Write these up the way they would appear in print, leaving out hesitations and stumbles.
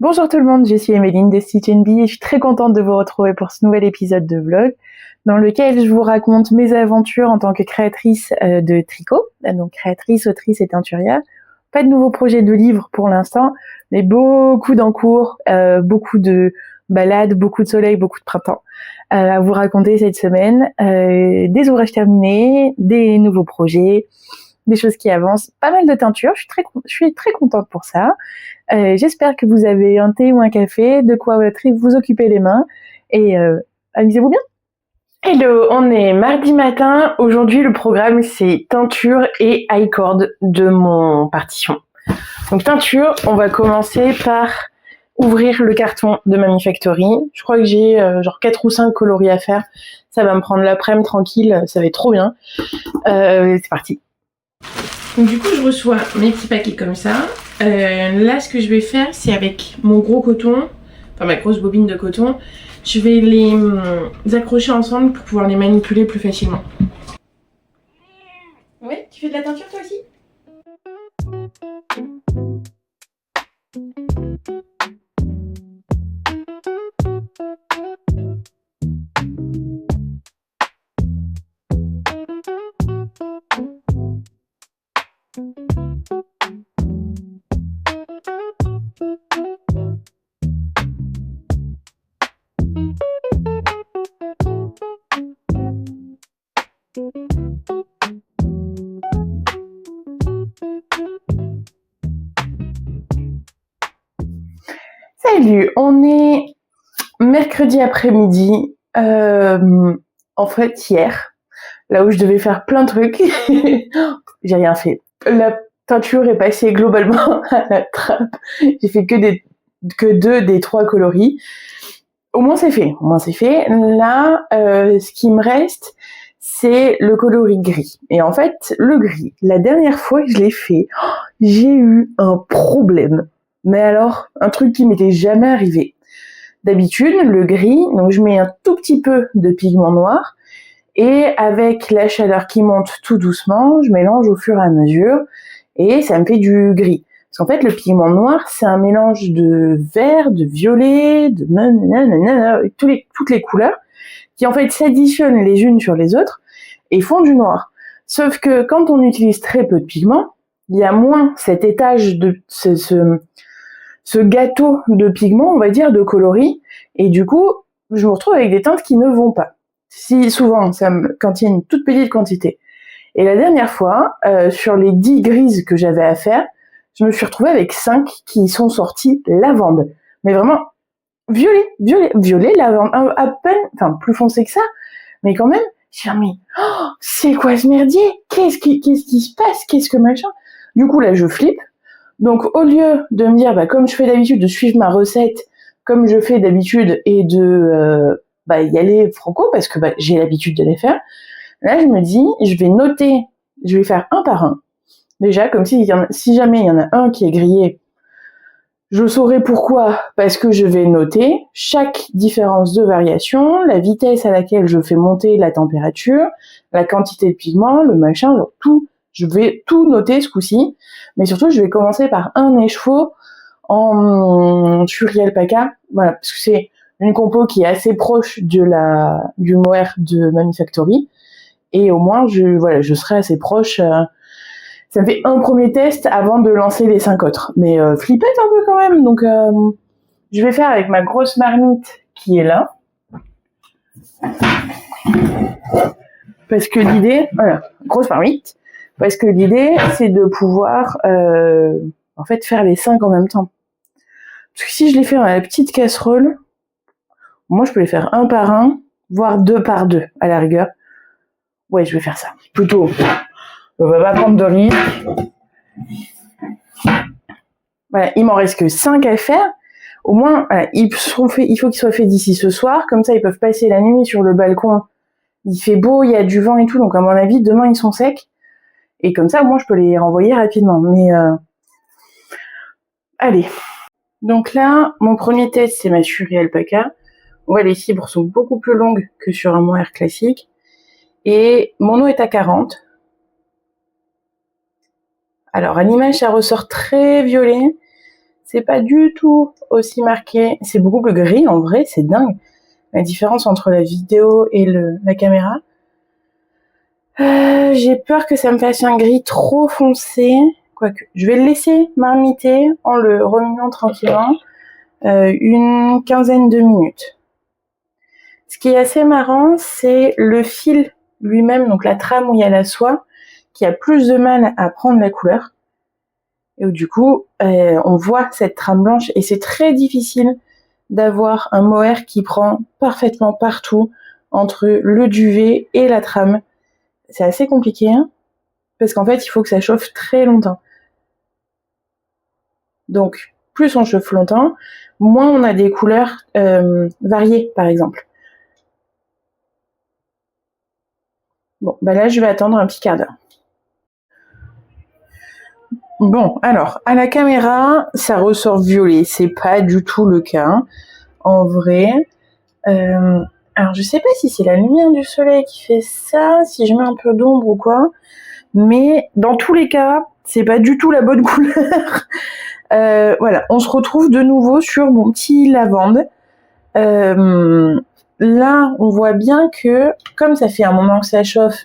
Bonjour tout le monde, je suis Emeline de Stitch Bee et je suis très contente de vous retrouver pour ce nouvel épisode de vlog dans lequel je vous raconte mes aventures en tant que créatrice de tricot, donc créatrice, autrice et teinturière. Pas de nouveaux projets de livres pour l'instant, mais beaucoup d'encours, beaucoup de balades, beaucoup de soleil, beaucoup de printemps à vous raconter cette semaine. Des ouvrages terminés, des nouveaux projets, des choses qui avancent, pas mal de teintures, je suis très contente pour ça. J'espère que vous avez un thé ou un café, de quoi vous occuper les mains et amusez-vous bien. Hello, on est mardi matin. Aujourd'hui, le programme, c'est teinture et high cord de mon partition. Donc teinture, on va commencer par ouvrir le carton de Mamie Factory. Je crois que j'ai genre 4 ou 5 coloris à faire. Ça va me prendre l'après-midi tranquille, ça va être trop bien. C'est parti. Donc du coup, je reçois mes petits paquets comme ça. Là, ce que je vais faire, c'est avec mon gros coton, enfin ma grosse bobine de coton, je vais les accrocher ensemble pour pouvoir les manipuler plus facilement. Ouais, tu fais de la teinture toi aussi ? Salut, on est mercredi après-midi, en fait hier, là où je devais faire plein de trucs, j'ai rien fait. La teinture est passée globalement à la trappe, j'ai fait que 2 des 3 coloris. Au moins c'est fait, Là, ce qui me reste, c'est le coloris gris. Et en fait, le gris, la dernière fois que je l'ai fait, j'ai eu un problème. Mais alors, un truc qui m'était jamais arrivé. D'habitude, le gris, donc je mets un tout petit peu de pigment noir et avec la chaleur qui monte tout doucement, je mélange au fur et à mesure et ça me fait du gris. Parce qu'en fait, le pigment noir, c'est un mélange de vert, de violet, de toutes les couleurs qui en fait s'additionnent les unes sur les autres et font du noir. Sauf que quand on utilise très peu de pigments, il y a moins cet étage de ce gâteau de pigments, on va dire, de coloris, et du coup, je me retrouve avec des teintes qui ne vont pas. Si souvent, quand il y a une toute petite quantité. Et la dernière fois, sur les 10 grises que j'avais à faire, je me suis retrouvée avec 5 qui sont sorties lavande. Mais vraiment, violet, lavande, à peine, enfin, plus foncé que ça, mais quand même, j'ai dit, mais, c'est quoi ce merdier? Qu'est-ce qui se passe? Qu'est-ce que machin? Du coup, là, je flippe. Donc, au lieu de me dire, comme je fais d'habitude, de suivre ma recette, comme je fais d'habitude, et de y aller franco, parce que j'ai l'habitude de les faire, là, je me dis, je vais noter, je vais faire un par un. Déjà, comme si jamais il y en a un qui est grillé, je saurai pourquoi, parce que je vais noter chaque différence de variation, la vitesse à laquelle je fais monter la température, la quantité de pigment, le machin, tout. Je vais tout noter ce coup-ci, mais surtout, je vais commencer par un écheveau en Shuri Alpaca, voilà, parce que c'est une compo qui est assez proche du mohair de Mamie Factory, et au moins, je serai assez proche. Ça me fait un premier test avant de lancer les 5 autres, mais flippette un peu quand même. Donc, je vais faire avec ma grosse marmite qui est là, parce que l'idée, voilà, grosse marmite, parce que l'idée, c'est de pouvoir, en fait, faire les 5 en même temps. Parce que si je les fais dans la petite casserole, moi, je peux les faire un par un, voire 2 par 2, à la rigueur. Ouais, je vais faire ça. Plutôt, on va pas prendre de risque. Voilà, il m'en reste que 5 à faire. Au moins, voilà, il faut qu'ils soient faits d'ici ce soir. Comme ça, ils peuvent passer la nuit sur le balcon. Il fait beau, il y a du vent et tout. Donc, à mon avis, demain, ils sont secs. Et comme ça, au moins, je peux les renvoyer rapidement. Mais, allez. Donc là, mon premier test, c'est ma Shuri Alpaca. Ouais, les fibres sont beaucoup plus longues que sur un mohair classique. Et mon eau est à 40. Alors, à l'image, ça ressort très violet. c'est pas du tout aussi marqué. C'est beaucoup plus gris en vrai, c'est dingue. La différence entre la vidéo et la caméra. J'ai peur que ça me fasse un gris trop foncé. Quoique, je vais le laisser marmiter en le remuant tranquillement une quinzaine de minutes. Ce qui est assez marrant, c'est le fil lui-même, donc la trame où il y a la soie, qui a plus de mal à prendre la couleur. Et où du coup, on voit cette trame blanche et c'est très difficile d'avoir un mohair qui prend parfaitement partout entre le duvet et la trame. C'est assez compliqué, hein, parce qu'en fait, il faut que ça chauffe très longtemps. Donc, plus on chauffe longtemps, moins on a des couleurs variées, par exemple. Bon, bah là, je vais attendre un petit quart d'heure. Bon, alors, à la caméra, ça ressort violet. C'est pas du tout le cas, en vrai. Alors, je sais pas si c'est la lumière du soleil qui fait ça, si je mets un peu d'ombre ou quoi. Mais dans tous les cas, c'est pas du tout la bonne couleur. Voilà, on se retrouve de nouveau sur mon petit lavande. Là, on voit bien que, comme ça fait un moment que ça chauffe,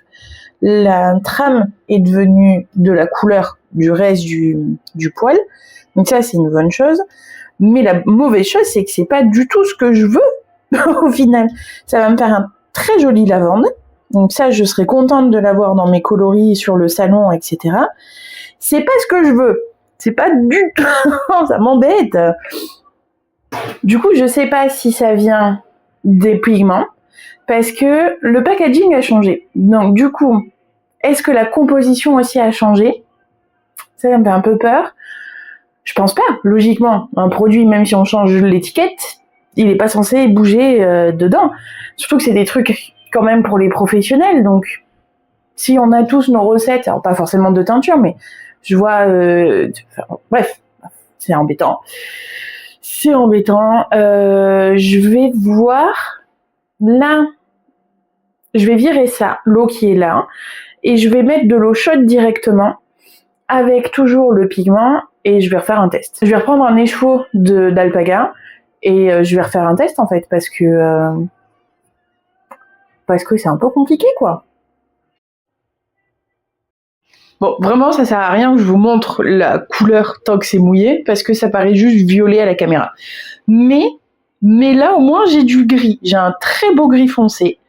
la trame est devenue de la couleur du reste du poil. Donc ça, c'est une bonne chose. Mais la mauvaise chose, c'est que c'est pas du tout ce que je veux au final. Ça va me faire un très joli lavande. Donc ça, je serais contente de l'avoir dans mes coloris sur le salon, etc. C'est pas ce que je veux. C'est pas du tout. Ça m'embête. Du coup, je sais pas si ça vient des pigments, parce que le packaging a changé. Donc du coup, est-ce que la composition aussi a changé ? Ça me fait un peu peur. Je pense pas. Logiquement, un produit, même si on change l'étiquette, il est pas censé bouger dedans. Surtout que c'est des trucs quand même pour les professionnels. Donc, si on a tous nos recettes, alors pas forcément de teinture, mais je vois... bref, c'est embêtant. C'est embêtant. Je vais voir... Là, je vais virer ça, l'eau qui est là, et je vais mettre de l'eau chaude directement, avec toujours le pigment, et je vais refaire un test. Je vais reprendre un écheveau d'alpaga, et je vais refaire un test en fait, parce que c'est un peu compliqué quoi. Bon, vraiment, ça sert à rien que je vous montre la couleur tant que c'est mouillé, parce que ça paraît juste violet à la caméra. Mais là, au moins, j'ai du gris. J'ai un très beau gris foncé.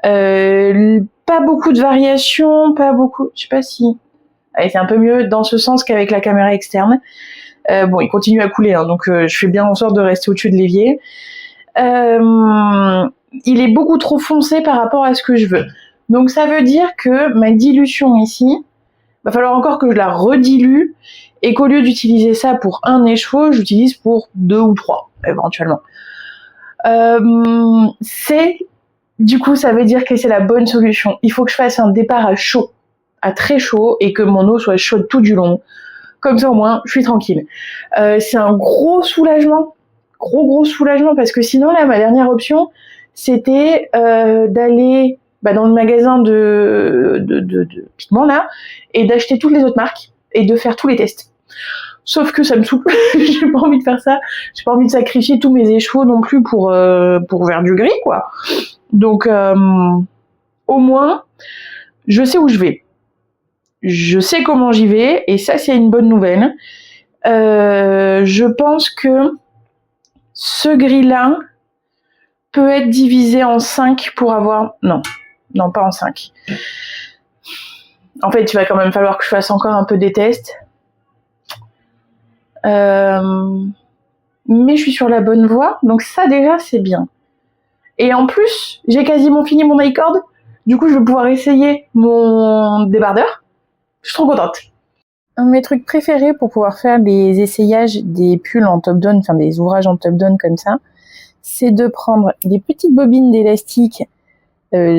Pas beaucoup de variations, pas beaucoup... Je sais pas si... Allez, c'est un peu mieux dans ce sens qu'avec la caméra externe. Bon, il continue à couler, hein, donc je fais bien en sorte de rester au-dessus de l'évier. Il est beaucoup trop foncé par rapport à ce que je veux. Donc ça veut dire que ma dilution ici, va falloir encore que je la redilue et qu'au lieu d'utiliser ça pour un écheveau, j'utilise pour 2 ou 3 éventuellement. Du coup, ça veut dire que c'est la bonne solution. Il faut que je fasse un départ à chaud, à très chaud, et que mon eau soit chaude tout du long. Comme ça, au moins, je suis tranquille. C'est un gros soulagement. Gros soulagement, parce que sinon, là, ma dernière option, c'était d'aller dans le magasin de pigments, là, et d'acheter toutes les autres marques, et de faire tous les tests. Sauf que ça me saoule. J'ai pas envie de faire ça. J'ai pas envie de sacrifier tous mes écheveaux non plus pour faire du gris, quoi. Donc, au moins, je sais où je vais. Je sais comment j'y vais, et ça, c'est une bonne nouvelle. Je pense que ce gris-là peut être divisé en 5 pour avoir... Non, pas en 5. En fait, il va quand même falloir que je fasse encore un peu des tests. Mais je suis sur la bonne voie, donc ça, déjà, c'est bien. Et en plus, j'ai quasiment fini mon I-cord. Du coup, je vais pouvoir essayer mon débardeur. Je suis trop contente. Un de mes trucs préférés pour pouvoir faire des essayages des pulls en top down, enfin des ouvrages en top down comme ça, c'est de prendre des petites bobines d'élastique,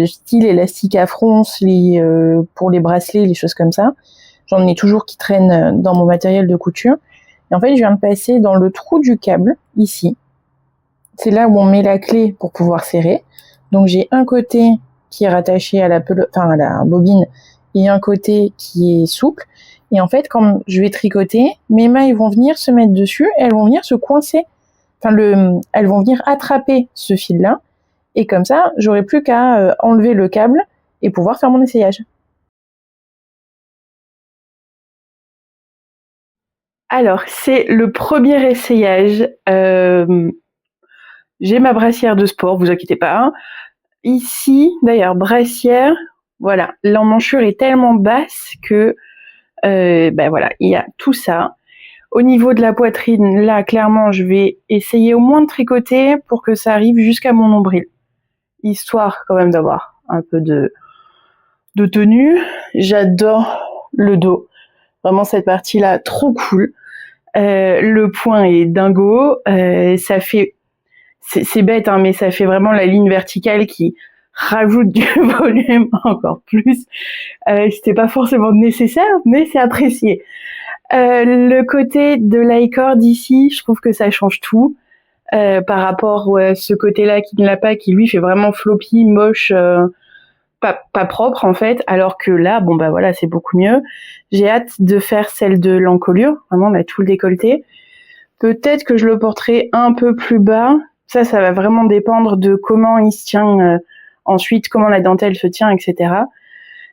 style élastique à fronce, pour les bracelets, les choses comme ça. J'en ai toujours qui traînent dans mon matériel de couture. Et en fait, je viens de passer dans le trou du câble, ici. C'est là où on met la clé pour pouvoir serrer. Donc j'ai un côté qui est rattaché à la bobine et un côté qui est souple. Et en fait, quand je vais tricoter, mes mailles vont venir se mettre dessus et elles vont venir se coincer. Elles vont venir attraper ce fil-là. Et comme ça, j'aurai plus qu'à enlever le câble et pouvoir faire mon essayage. Alors, c'est le premier essayage. J'ai ma brassière de sport, vous inquiétez pas, hein. Ici, d'ailleurs, brassière, voilà, l'emmanchure est tellement basse que, voilà, il y a tout ça. Au niveau de la poitrine, là, clairement, je vais essayer au moins de tricoter pour que ça arrive jusqu'à mon nombril, histoire quand même d'avoir un peu de tenue. J'adore le dos, vraiment cette partie-là, trop cool. Le point est dingo, ça fait, c'est bête, hein, mais ça fait vraiment la ligne verticale qui rajoute du volume encore plus. C'était pas forcément nécessaire, mais c'est apprécié. Le côté de l'icord ici, je trouve que ça change tout par rapport à ce côté-là qui ne l'a pas, qui lui fait vraiment floppy, moche, pas propre en fait, alors que là, bon bah voilà, c'est beaucoup mieux. J'ai hâte de faire celle de l'encolure, vraiment bah, tout le décolleté. Peut-être que je le porterai un peu plus bas. Ça va vraiment dépendre de comment il se tient ensuite, comment la dentelle se tient, etc.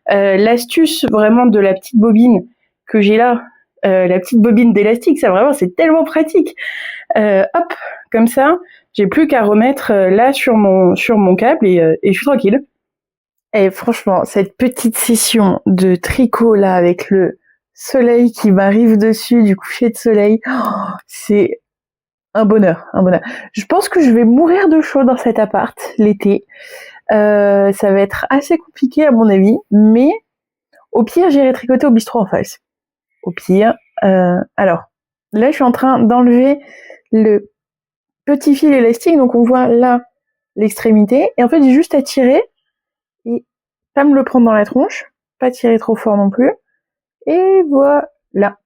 L'astuce vraiment de la petite bobine que j'ai là, la petite bobine d'élastique, ça vraiment c'est tellement pratique. Hop, comme ça, j'ai plus qu'à remettre là sur mon câble et je suis tranquille. Et franchement, cette petite session de tricot là avec le soleil qui m'arrive dessus du coucher de soleil, c'est un bonheur, un bonheur. Je pense que je vais mourir de chaud dans cet appart l'été. Ça va être assez compliqué à mon avis, mais au pire, j'irai tricoter au bistrot en face. Au pire. Alors, là, je suis en train d'enlever le petit fil élastique, donc on voit là l'extrémité. Et en fait, j'ai juste à tirer et pas me le prendre dans la tronche, pas tirer trop fort non plus. Et voilà.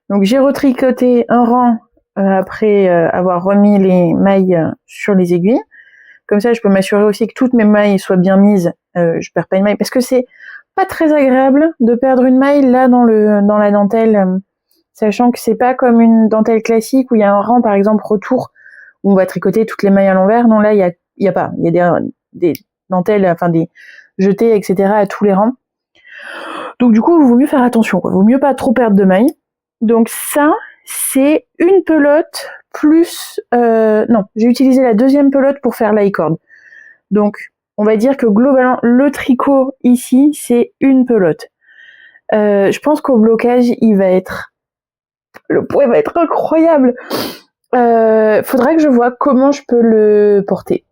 Donc j'ai retricoté un rang après avoir remis les mailles sur les aiguilles. Comme ça, je peux m'assurer aussi que toutes mes mailles soient bien mises. Je perds pas une maille parce que c'est pas très agréable de perdre une maille là dans la dentelle, sachant que c'est pas comme une dentelle classique où il y a un rang par exemple retour où on va tricoter toutes les mailles à l'envers. Non, là il y a pas, il y a des dentelles, enfin des jetés, etc. à tous les rangs. Donc du coup, il vaut mieux faire attention, quoi. Vaut mieux pas trop perdre de mailles. Donc ça, c'est une pelote plus... non, j'ai utilisé la deuxième pelote pour faire l'icord. Donc, on va dire que globalement, le tricot ici, c'est une pelote. Je pense qu'au blocage, le poids va être incroyable. Faudra que je vois comment je peux le porter.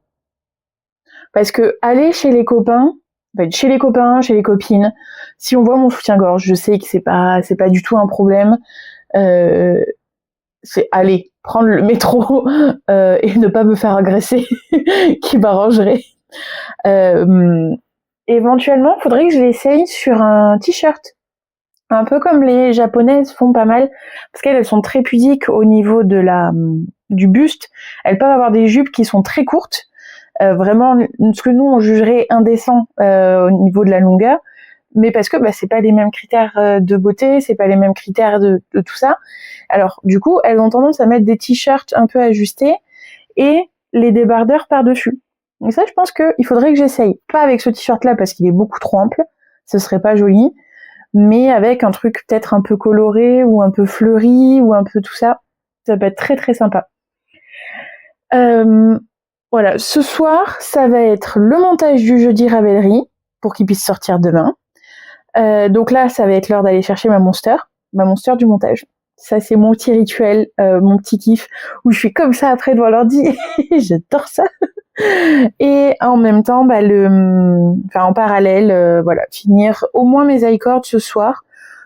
Parce que aller chez les copains, chez les copines, si on voit mon soutien-gorge, je sais que c'est pas du tout un problème. C'est aller prendre le métro et ne pas me faire agresser qui m'arrangerait. Éventuellement, il faudrait que je l'essaye sur un t-shirt, un peu comme les japonaises font pas mal, parce qu'elles sont très pudiques au niveau du buste. Elles peuvent avoir des jupes qui sont très courtes, vraiment ce que nous on jugerait indécent au niveau de la longueur, mais parce que c'est pas les mêmes critères de beauté, c'est pas les mêmes critères de tout ça. Alors du coup, elles ont tendance à mettre des t-shirts un peu ajustés et les débardeurs par-dessus. Et ça, je pense qu'il faudrait que j'essaye. Pas avec ce t-shirt-là parce qu'il est beaucoup trop ample, ce serait pas joli, mais avec un truc peut-être un peu coloré ou un peu fleuri ou un peu tout ça, ça peut être très très sympa. Voilà, ce soir, ça va être le montage du jeudi Ravelry pour qu'il puisse sortir demain. Donc là, ça va être l'heure d'aller chercher ma monster du montage. Ça, c'est mon petit rituel, mon petit kiff, où je suis comme ça après devant l'ordi. J'adore ça. Et en même temps, en parallèle, finir au moins mes i-cords ce soir.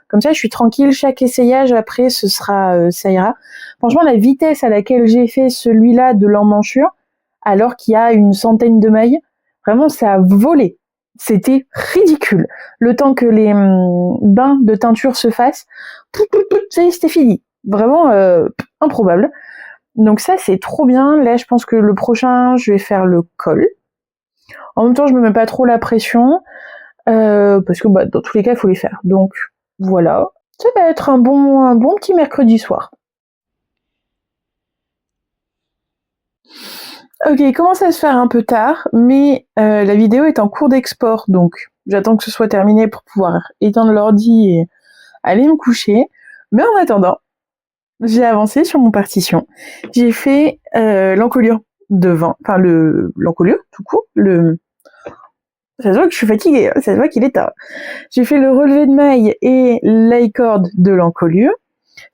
Comme ça, je suis tranquille. Chaque essayage après, ça ira. Franchement, la vitesse à laquelle j'ai fait celui-là de l'emmanchure, alors qu'il y a une centaine de mailles, vraiment, ça a volé. C'était ridicule. Le temps que les bains de teinture se fassent, ça y est, c'était fini. Vraiment improbable. Donc ça, c'est trop bien. Là, je pense que le prochain, je vais faire le col. En même temps, je me mets pas trop la pression, parce que dans tous les cas, il faut les faire. Donc voilà. Ça va être un bon petit mercredi soir. Ok, il commence à se faire un peu tard, mais la vidéo est en cours d'export, donc j'attends que ce soit terminé pour pouvoir éteindre l'ordi et aller me coucher. Mais en attendant, j'ai avancé sur mon partition. J'ai fait l'encolure devant, enfin l'encolure tout court. Ça se voit que je suis fatiguée, hein, ça se voit qu'il est tard. J'ai fait le relevé de maille et l'i-cord de l'encolure.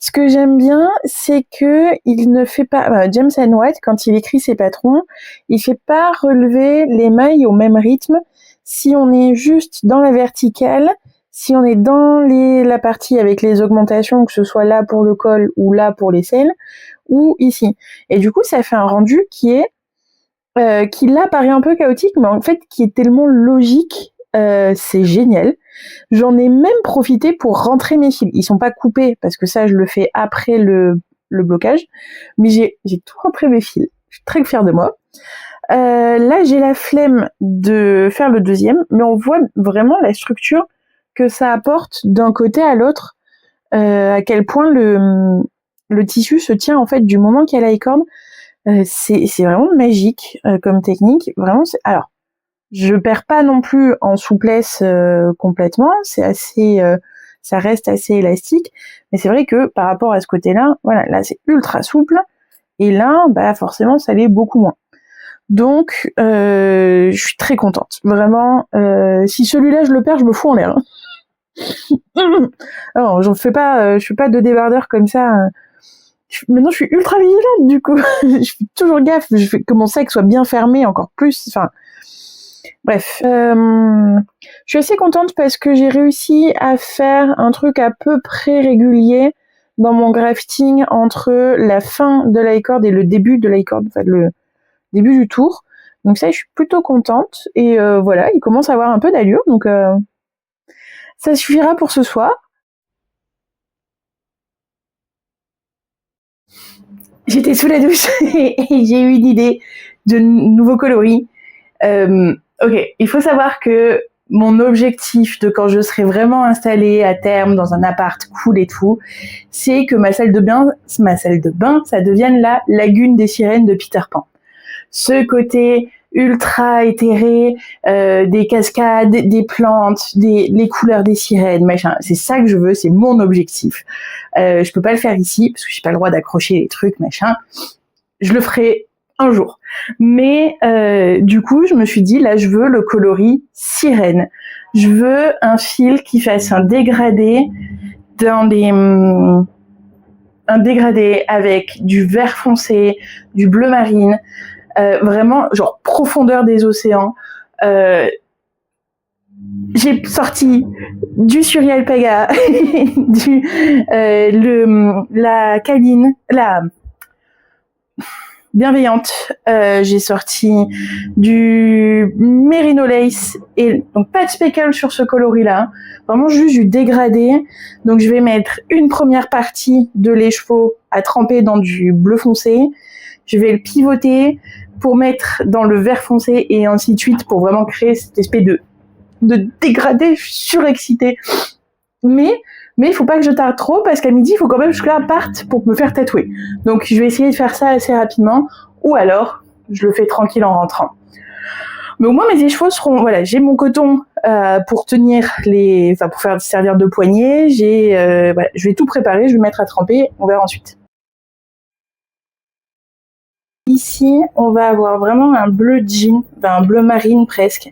Ce que j'aime bien, c'est que il ne fait pas James White, quand il écrit ses patrons, il fait pas relever les mailles au même rythme. Si on est juste dans la verticale, si on est dans la partie avec les augmentations, que ce soit là pour le col ou là pour les selles, ou ici. Et du coup, ça fait un rendu qui là paraît un peu chaotique, mais en fait qui est tellement logique. C'est génial. J'en ai même profité pour rentrer mes fils. Ils sont pas coupés parce que ça je le fais après le blocage, mais j'ai tout rentré mes fils. Je suis très fière de moi. Là j'ai la flemme de faire le deuxième, mais on voit vraiment la structure que ça apporte d'un côté à l'autre, à quel point le tissu se tient en fait du moment qu'il y a la corde. C'est vraiment magique comme technique. Vraiment, alors je perds pas non plus en souplesse complètement. Ça reste assez élastique, mais c'est vrai que par rapport à ce côté-là, voilà, là c'est ultra souple, et là, bah forcément, ça l'est beaucoup moins. Donc, je suis très contente. Vraiment, si celui-là je le perds, je me fous en l'air. Alors, je fais pas de débardeur comme ça. Maintenant, je suis ultra vigilante du coup. Je fais toujours gaffe. Je fais que mon sac soit bien fermé encore plus. Enfin, bref, je suis assez contente parce que j'ai réussi à faire un truc à peu près régulier dans mon grafting entre la fin de l'i-cord et le début de l'i-cord, enfin le début du tour. Donc ça, je suis plutôt contente. Et voilà, il commence à avoir un peu d'allure, donc ça suffira pour ce soir. J'étais sous la douche et j'ai eu une idée de nouveaux coloris. Ok, il faut savoir que mon objectif de quand je serai vraiment installée à terme dans un appart cool et tout, c'est que ma salle de bain, ça devienne la lagune des sirènes de Peter Pan. Ce côté ultra éthéré, des cascades, des plantes, les couleurs des sirènes, machin. C'est ça que je veux, c'est mon objectif. Je peux pas le faire ici parce que j'ai pas le droit d'accrocher les trucs, machin. Je le ferai un jour. Mais du coup, je me suis dit, là, je veux le coloris sirène. Je veux un fil qui fasse un dégradé un dégradé avec du vert foncé, du bleu marine, vraiment genre profondeur des océans. J'ai sorti du Surialpaga, la Caline, la bienveillante. J'ai sorti du Merino Lace, et donc pas de speckle sur ce coloris-là, vraiment juste du dégradé. Donc je vais mettre une première partie de l'écheveau à tremper dans du bleu foncé. Je vais le pivoter pour mettre dans le vert foncé et ainsi de suite pour vraiment créer cette espèce de dégradé. Je suis surexcitée. Mais il faut pas que je tarde trop parce qu'à midi, il faut quand même que je parte pour me faire tatouer. Donc je vais essayer de faire ça assez rapidement, ou alors je le fais tranquille en rentrant. Mais au moins mes écheveaux seront, voilà, j'ai mon coton pour tenir pour faire servir de poignée. Voilà, je vais tout préparer, je vais mettre à tremper, on verra ensuite. Ici, on va avoir vraiment un bleu jean, un bleu marine presque,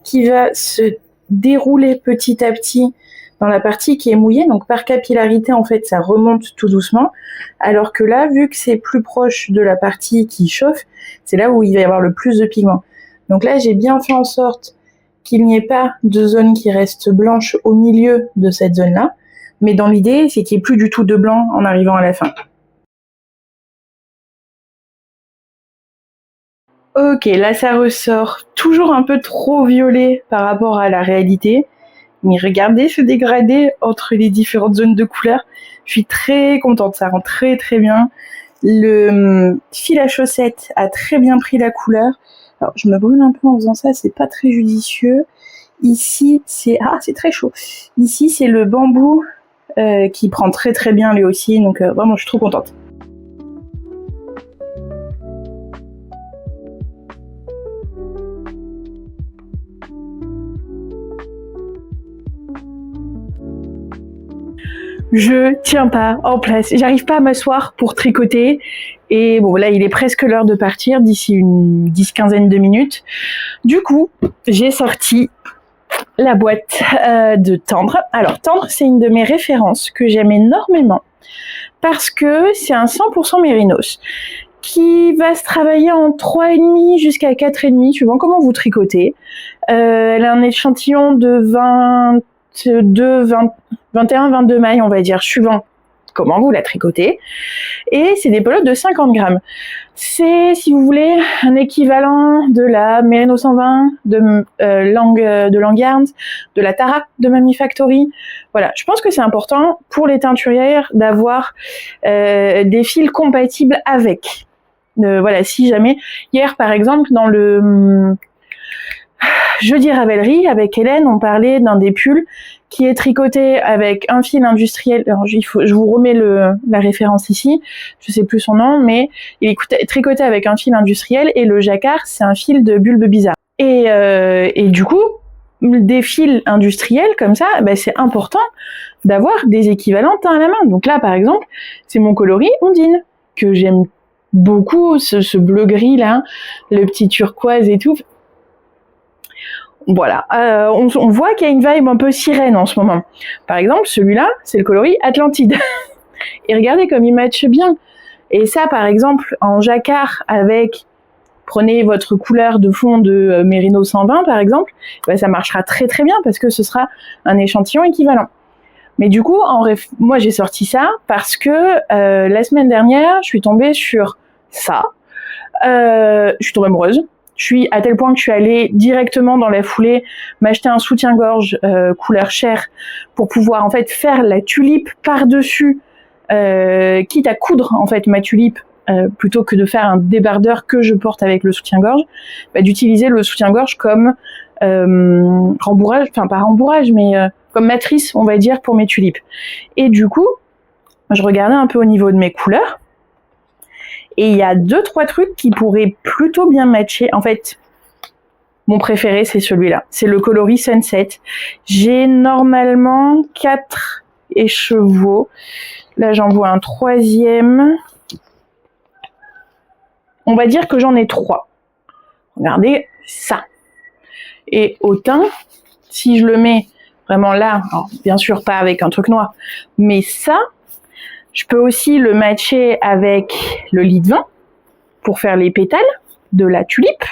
qui va se dérouler petit à petit dans la partie qui est mouillée. Donc par capillarité, en fait, ça remonte tout doucement. Alors que là, vu que c'est plus proche de la partie qui chauffe, c'est là où il va y avoir le plus de pigments. Donc là, j'ai bien fait en sorte qu'il n'y ait pas de zone qui reste blanche au milieu de cette zone-là. Mais dans l'idée, c'est qu'il n'y ait plus du tout de blanc en arrivant à la fin. Ok, là ça ressort toujours un peu trop violet par rapport à la réalité. Mais regardez ce dégradé entre les différentes zones de couleur. Je suis très contente, ça rend très très bien. Le fil à chaussette a très bien pris la couleur. Alors je me brûle un peu en faisant ça, c'est pas très judicieux. Ici c'est très chaud. Ici c'est le bambou qui prend très très bien lui aussi, donc vraiment je suis trop contente. Je tiens pas en place, j'arrive pas à m'asseoir pour tricoter, et bon là il est presque l'heure de partir d'ici une 10-15 de minutes. Du coup j'ai sorti la boîte de Tendre. Alors Tendre, c'est une de mes références que j'aime énormément parce que c'est un 100% mérinos qui va se travailler en 3,5 jusqu'à 4,5 suivant comment vous tricotez. Elle a un échantillon de 21-22 mailles, on va dire, suivant comment vous la tricotez. Et c'est des pelotes de 50 grammes. C'est, si vous voulez, un équivalent de la Merino 120, de Langyarn, de la Tara de Mamie Factory. Voilà, je pense que c'est important pour les teinturières d'avoir des fils compatibles avec. Voilà, si jamais. Hier, par exemple, dans le Jeudi Ravelry, avec Hélène, on parlait d'un des pulls qui est tricoté avec un fil industriel. Alors, je vous remets la référence ici. Je sais plus son nom, mais il est tricoté avec un fil industriel et le jacquard, c'est un fil de bulbe bizarre. Et du coup, des fils industriels comme ça, bah, c'est important d'avoir des équivalents teint à la main. Donc là, par exemple, c'est mon coloris Ondine que j'aime beaucoup, ce bleu gris là, le petit turquoise et tout. Voilà, on voit qu'il y a une vibe un peu sirène en ce moment. Par exemple, celui-là, c'est le coloris Atlantide. Et regardez comme il matche bien. Et ça, par exemple, en jacquard avec, prenez votre couleur de fond de Merino 120, par exemple, bah, ça marchera très très bien parce que ce sera un échantillon équivalent. Mais du coup, moi j'ai sorti ça parce que la semaine dernière, je suis tombée sur ça. Je suis tombée amoureuse. Je suis à tel point que je suis allée directement dans la foulée m'acheter un soutien-gorge couleur chair pour pouvoir en fait faire la tulipe par-dessus, quitte à coudre en fait ma tulipe plutôt que de faire un débardeur que je porte avec le soutien-gorge, bah, d'utiliser le soutien-gorge comme rembourrage, enfin pas rembourrage mais comme matrice on va dire pour mes tulipes. Et du coup, je regardais un peu au niveau de mes couleurs. Et il y a 2-3 trucs qui pourraient plutôt bien matcher. En fait, mon préféré, c'est celui-là. C'est le coloris Sunset. J'ai normalement 4 écheveaux. Là, j'en vois un 3e. On va dire que j'en ai 3. Regardez ça. Et au teint, si je le mets vraiment là, alors bien sûr pas avec un truc noir, mais ça, je peux aussi le matcher avec le lit de vin pour faire les pétales de la tulipe.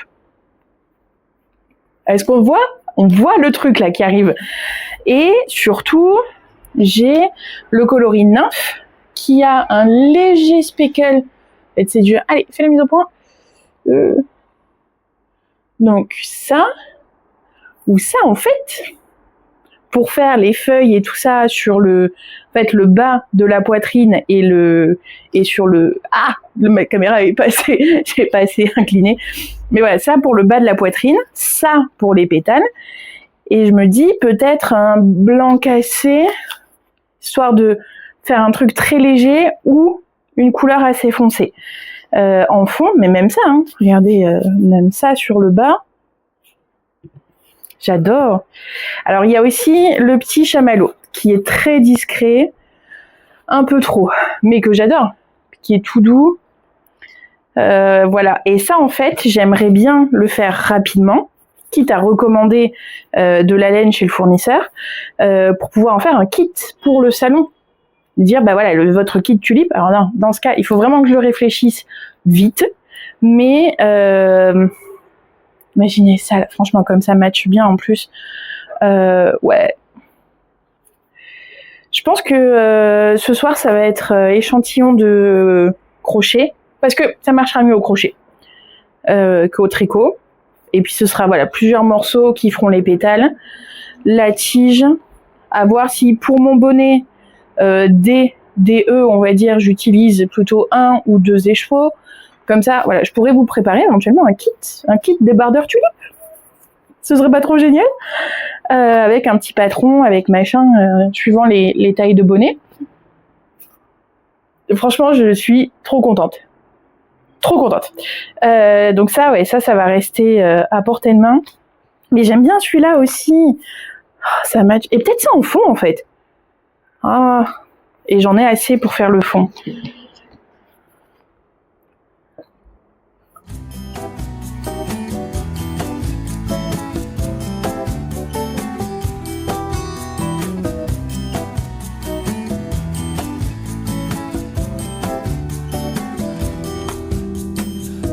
Est-ce qu'on voit ? On voit le truc là qui arrive. Et surtout, j'ai le coloris nymphe qui a un léger speckle. C'est dur. Allez, fais la mise au point. Donc ça, ou ça en fait, pour faire les feuilles et tout ça sur le bas de la poitrine et sur le ma caméra est passée, j'ai pas assez incliné, mais voilà, ça pour le bas de la poitrine, ça pour les pétales, et je me dis peut-être un blanc cassé histoire de faire un truc très léger ou une couleur assez foncée en fond, mais même ça, hein, regardez, même ça sur le bas. J'adore. Alors, il y a aussi le petit chamallow qui est très discret, un peu trop, mais que j'adore, qui est tout doux. Voilà. Et ça, en fait, j'aimerais bien le faire rapidement, quitte à recommander de la laine chez le fournisseur, pour pouvoir en faire un kit pour le salon. Dire, bah voilà, votre kit tulipe. Alors non, dans ce cas, il faut vraiment que je le réfléchisse vite, mais imaginez ça, franchement, comme ça match bien en plus. Ouais. Je pense que ce soir, ça va être échantillon de crochet, parce que ça marchera mieux au crochet qu'au tricot. Et puis ce sera voilà plusieurs morceaux qui feront les pétales. La tige, à voir si pour mon bonnet DE, on va dire, j'utilise plutôt 1 ou 2 écheveaux. Comme ça, voilà, je pourrais vous préparer éventuellement un kit débardeur tulipe. Ce serait pas trop génial. avec un petit patron, avec machin, suivant les tailles de bonnet. Franchement, je suis trop contente. Trop contente. Donc ça, ouais, ça va rester à portée de main. Mais j'aime bien celui-là aussi. Oh, ça match. Et peut-être ça en fond, en fait. Ah. Et j'en ai assez pour faire le fond.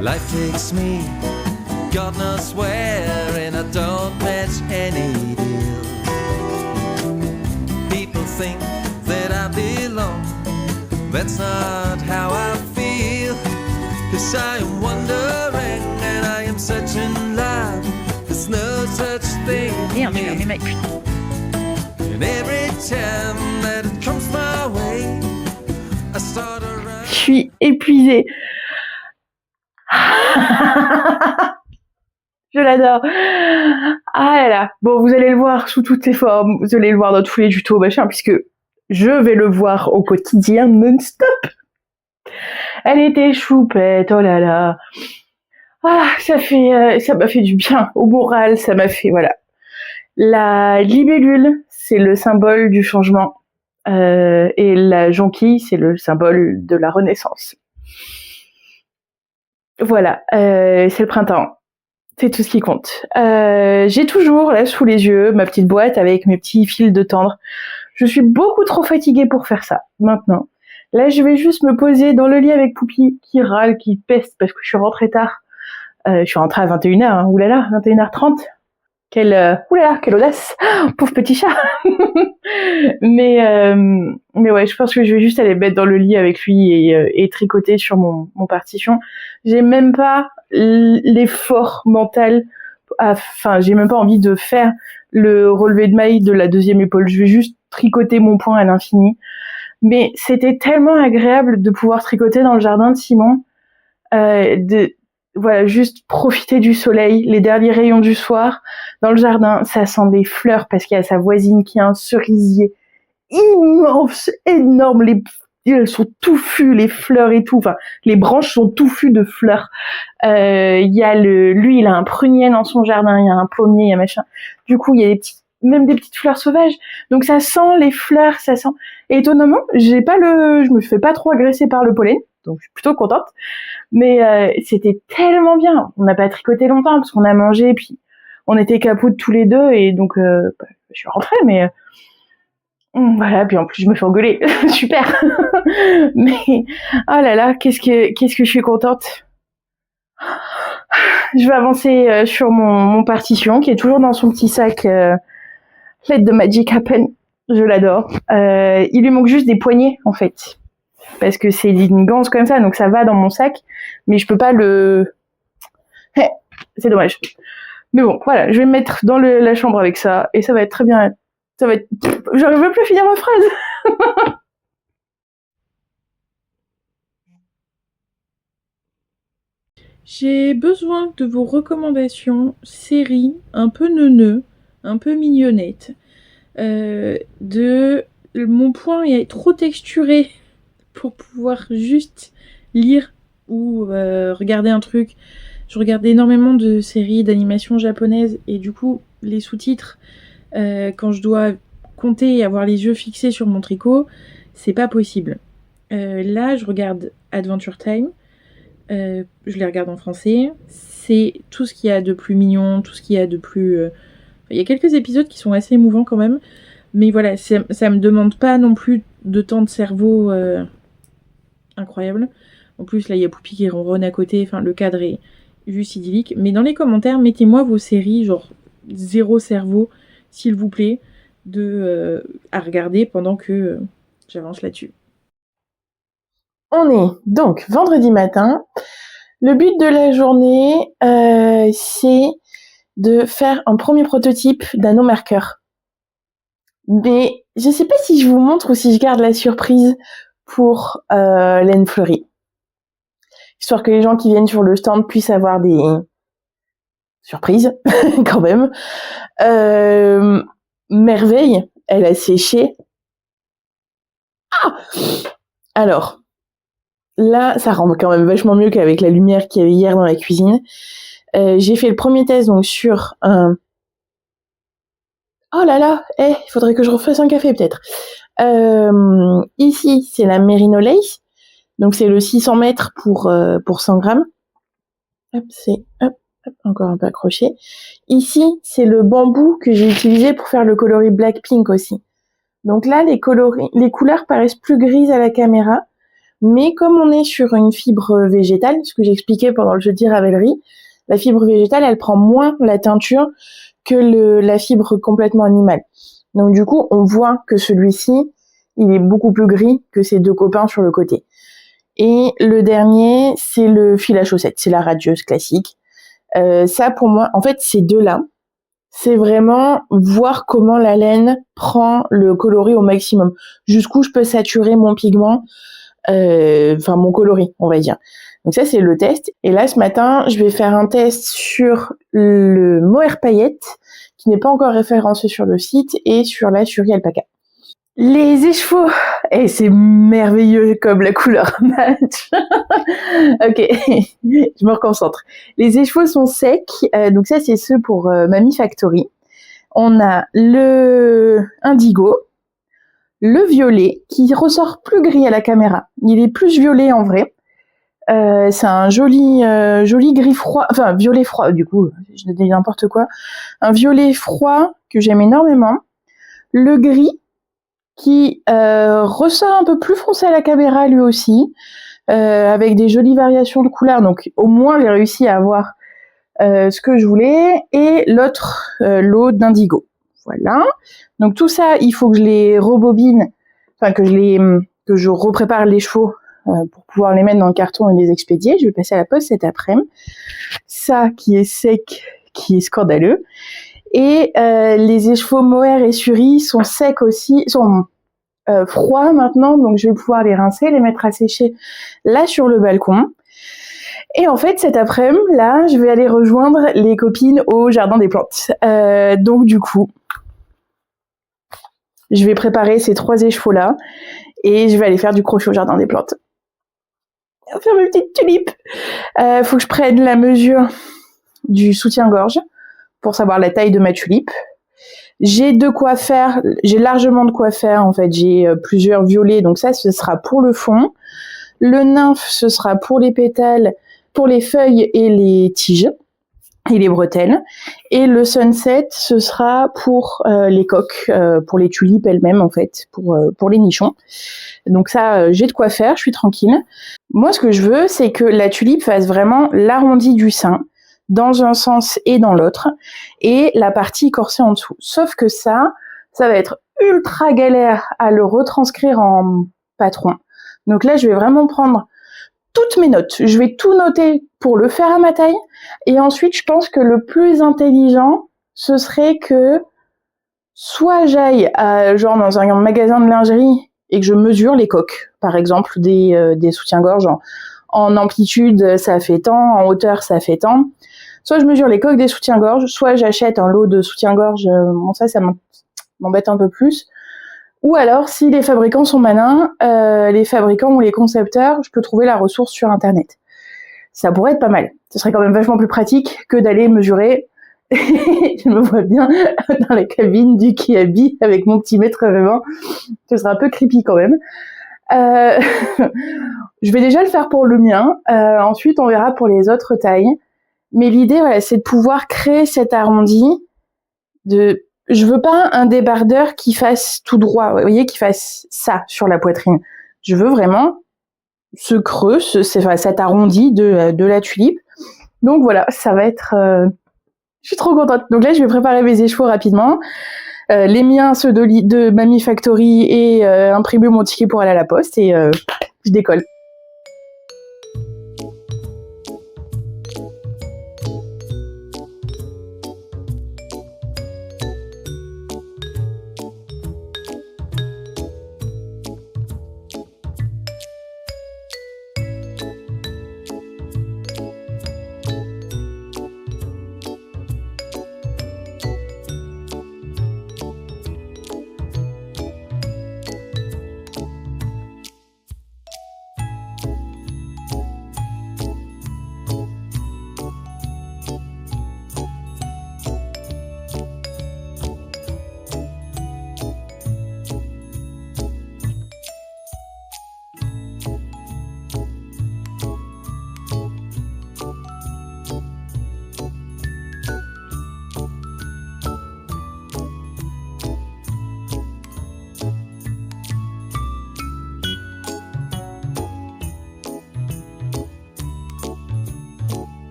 Life takes me, God knows where, and I don't match any deal. People think that I belong, that's not how I feel. 'Cause I am wandering and I am searching love, there's no such thing. Merde, tu l'as mis, mec. And every time that it comes my way, I start around. Je suis épuisée. Je l'adore. Ah là là. Bon, vous allez le voir sous toutes ses formes. Vous allez le voir dans tous les tutos, machin, puisque je vais le voir au quotidien non-stop. Elle était choupette, oh là là. Ah, ça m'a fait du bien au moral, ça m'a fait, voilà. La libellule, c'est le symbole du changement. Et la jonquille, c'est le symbole de la renaissance. Voilà, c'est le printemps. C'est tout ce qui compte. J'ai toujours là sous les yeux ma petite boîte avec mes petits fils de tendre. Je suis beaucoup trop fatiguée pour faire ça maintenant. Là, je vais juste me poser dans le lit avec Poupie qui râle, qui peste parce que je suis rentrée tard. Je suis rentrée à 21h, hein. Oulala, 21h30. Quelle audace. Pauvre petit chat. mais ouais, je pense que je vais juste aller mettre dans le lit avec lui et tricoter sur mon partition. J'ai même pas l'effort mental. Enfin, j'ai même pas envie de faire le relevé de mailles de la deuxième épaule. Je vais juste tricoter mon point à l'infini. Mais c'était tellement agréable de pouvoir tricoter dans le jardin de Simon. Voilà, juste profiter du soleil, les derniers rayons du soir. Dans le jardin, ça sent des fleurs parce qu'il y a sa voisine qui a un cerisier immense, énorme. Elles sont touffues, les fleurs et tout. Enfin, les branches sont touffues de fleurs. Il y a lui, il a un prunier dans son jardin, il y a un pommier, il y a machin. Du coup, il y a même des petites fleurs sauvages. Donc ça sent les fleurs, ça sent. Et étonnamment, je me fais pas trop agresser par le pollen. Donc je suis plutôt contente. Mais c'était tellement bien. On n'a pas tricoté longtemps parce qu'on a mangé, puis on était capotes tous les deux et donc je suis rentrée. Mais voilà, puis en plus je me fais engueuler. Super. Mais oh là là, qu'est-ce que je suis contente. Je vais avancer sur mon partition qui est toujours dans son petit sac Let the Magic Happen. Je l'adore. Il lui manque juste des poignets en fait. Parce que c'est une ganse comme ça, donc ça va dans mon sac, mais je peux pas le... C'est dommage. Mais bon, voilà, je vais me mettre dans la chambre avec ça, et ça va être très bien. Ça va être... J'arrive même plus à finir ma phrase. J'ai besoin de vos recommandations séries un peu neuneux, un peu mignonnettes. Mon point est trop texturé pour pouvoir juste lire ou regarder un truc. Je regarde énormément de séries d'animation japonaises et du coup les sous-titres quand je dois compter et avoir les yeux fixés sur mon tricot, c'est pas possible. Là je regarde Adventure Time, je les regarde en français, c'est tout ce qu'il y a de plus mignon, tout ce qu'il y a de plus... Il y a quelques épisodes qui sont assez émouvants quand même, mais voilà, ça me demande pas non plus de temps de cerveau incroyable. En plus, là, il y a Poupie qui ronronne à côté. Enfin, le cadre est juste idyllique. Mais dans les commentaires, mettez-moi vos séries, genre zéro cerveau, s'il vous plaît, à regarder pendant que j'avance là-dessus. On est donc vendredi matin. Le but de la journée, c'est de faire un premier prototype d'anneau marqueur. Mais je sais pas si je vous montre ou si je garde la surprise pour laine fleurie. Histoire que les gens qui viennent sur le stand puissent avoir Surprise, quand même. Merveille, elle a séché. Ah! Alors, là, ça rend quand même vachement mieux qu'avec la lumière qu'il y avait hier dans la cuisine. J'ai fait le premier test donc sur un... Oh là là, il faudrait que je refasse un café peut-être. Ici, c'est la Merino Lace. Donc c'est le 600 mètres pour 100 grammes. Hop, c'est hop, encore un peu accroché. Ici, c'est le bambou que j'ai utilisé pour faire le coloris Blackpink aussi. Donc là, les couleurs paraissent plus grises à la caméra, mais comme on est sur une fibre végétale, ce que j'expliquais pendant le jeudi Ravelry, la fibre végétale, elle prend moins la teinture que la fibre complètement animale. Donc du coup, on voit que celui-ci, il est beaucoup plus gris que ses deux copains sur le côté. Et le dernier, c'est le fil à chaussettes, c'est la radieuse classique. Ça, pour moi, en fait, ces deux-là, c'est vraiment voir comment la laine prend le coloris au maximum, jusqu'où je peux saturer mon pigment, mon coloris, on va dire. Donc ça, c'est le test. Et là, ce matin, je vais faire un test sur le mohair paillette, qui n'est pas encore référencé sur le site, et sur la Suri alpaca. Les écheveaux, c'est merveilleux comme la couleur match. Ok, je me reconcentre. Les écheveaux sont secs, donc ça c'est ceux pour Mamie Factory. On a le indigo, le violet qui ressort plus gris à la caméra. Il est plus violet en vrai. C'est un joli gris froid, enfin violet froid du coup, je dis n'importe quoi. Un violet froid que j'aime énormément. Le gris qui ressort un peu plus foncé à la caméra lui aussi, avec des jolies variations de couleurs. Donc au moins j'ai réussi à avoir ce que je voulais. Et l'autre lot d'indigo. Voilà. Donc tout ça, il faut que je les rebobine, enfin que je reprépare les chevaux pour pouvoir les mettre dans le carton et les expédier. Je vais passer à la poste cet après-midi. Ça qui est sec, qui est scandaleux. Et les écheveaux mohair et Suri sont secs aussi, sont froids maintenant, donc je vais pouvoir les rincer, les mettre à sécher là sur le balcon. Et en fait, cet après-midi, là, je vais aller rejoindre les copines au jardin des plantes. Donc du coup, je vais préparer ces 3 écheveaux-là et je vais aller faire du crochet au jardin des plantes. Faire mes petites tulipes. Faut que je prenne la mesure du soutien-gorge pour savoir la taille de ma tulipe. J'ai de quoi faire, j'ai largement de quoi faire en fait, j'ai plusieurs violets, donc ça ce sera pour le fond. Le nymphe ce sera pour les pétales, pour les feuilles et les tiges et les bretelles. Et le sunset ce sera pour les coques, pour les tulipes elles-mêmes en fait, pour les nichons. Donc ça j'ai de quoi faire, je suis tranquille. Moi ce que je veux c'est que la tulipe fasse vraiment l'arrondi du sein, dans un sens et dans l'autre, et la partie corsée en dessous. Sauf que ça va être ultra galère à le retranscrire en patron. Donc là, je vais vraiment prendre toutes mes notes. Je vais tout noter pour le faire à ma taille. Et ensuite, je pense que le plus intelligent, ce serait que soit j'aille genre dans un magasin de lingerie et que je mesure les coques, par exemple des soutiens-gorge en amplitude, ça fait tant, en hauteur, ça fait tant. Soit je mesure les coques des soutiens-gorge, soit j'achète un lot de soutiens-gorge, bon ça m'embête un peu plus. Ou alors, si les fabricants sont malins, les fabricants ou les concepteurs, je peux trouver la ressource sur Internet. Ça pourrait être pas mal. Ce serait quand même vachement plus pratique que d'aller mesurer. Je me vois bien dans la cabine du Kiabi avec mon petit mètre 20. Ce serait un peu creepy quand même. Je vais déjà le faire pour le mien. Ensuite, on verra pour les autres tailles. Mais l'idée, voilà, c'est de pouvoir créer cet arrondi. Je veux pas un débardeur qui fasse tout droit, vous voyez, qui fasse ça sur la poitrine. Je veux vraiment ce creux, cet arrondi de la tulipe. Donc voilà, ça va être... Je suis trop contente. Donc là, je vais préparer mes écheveaux rapidement. Les miens, ceux de Mamie Factory, et imprimer mon ticket pour aller à la poste. Et je décolle.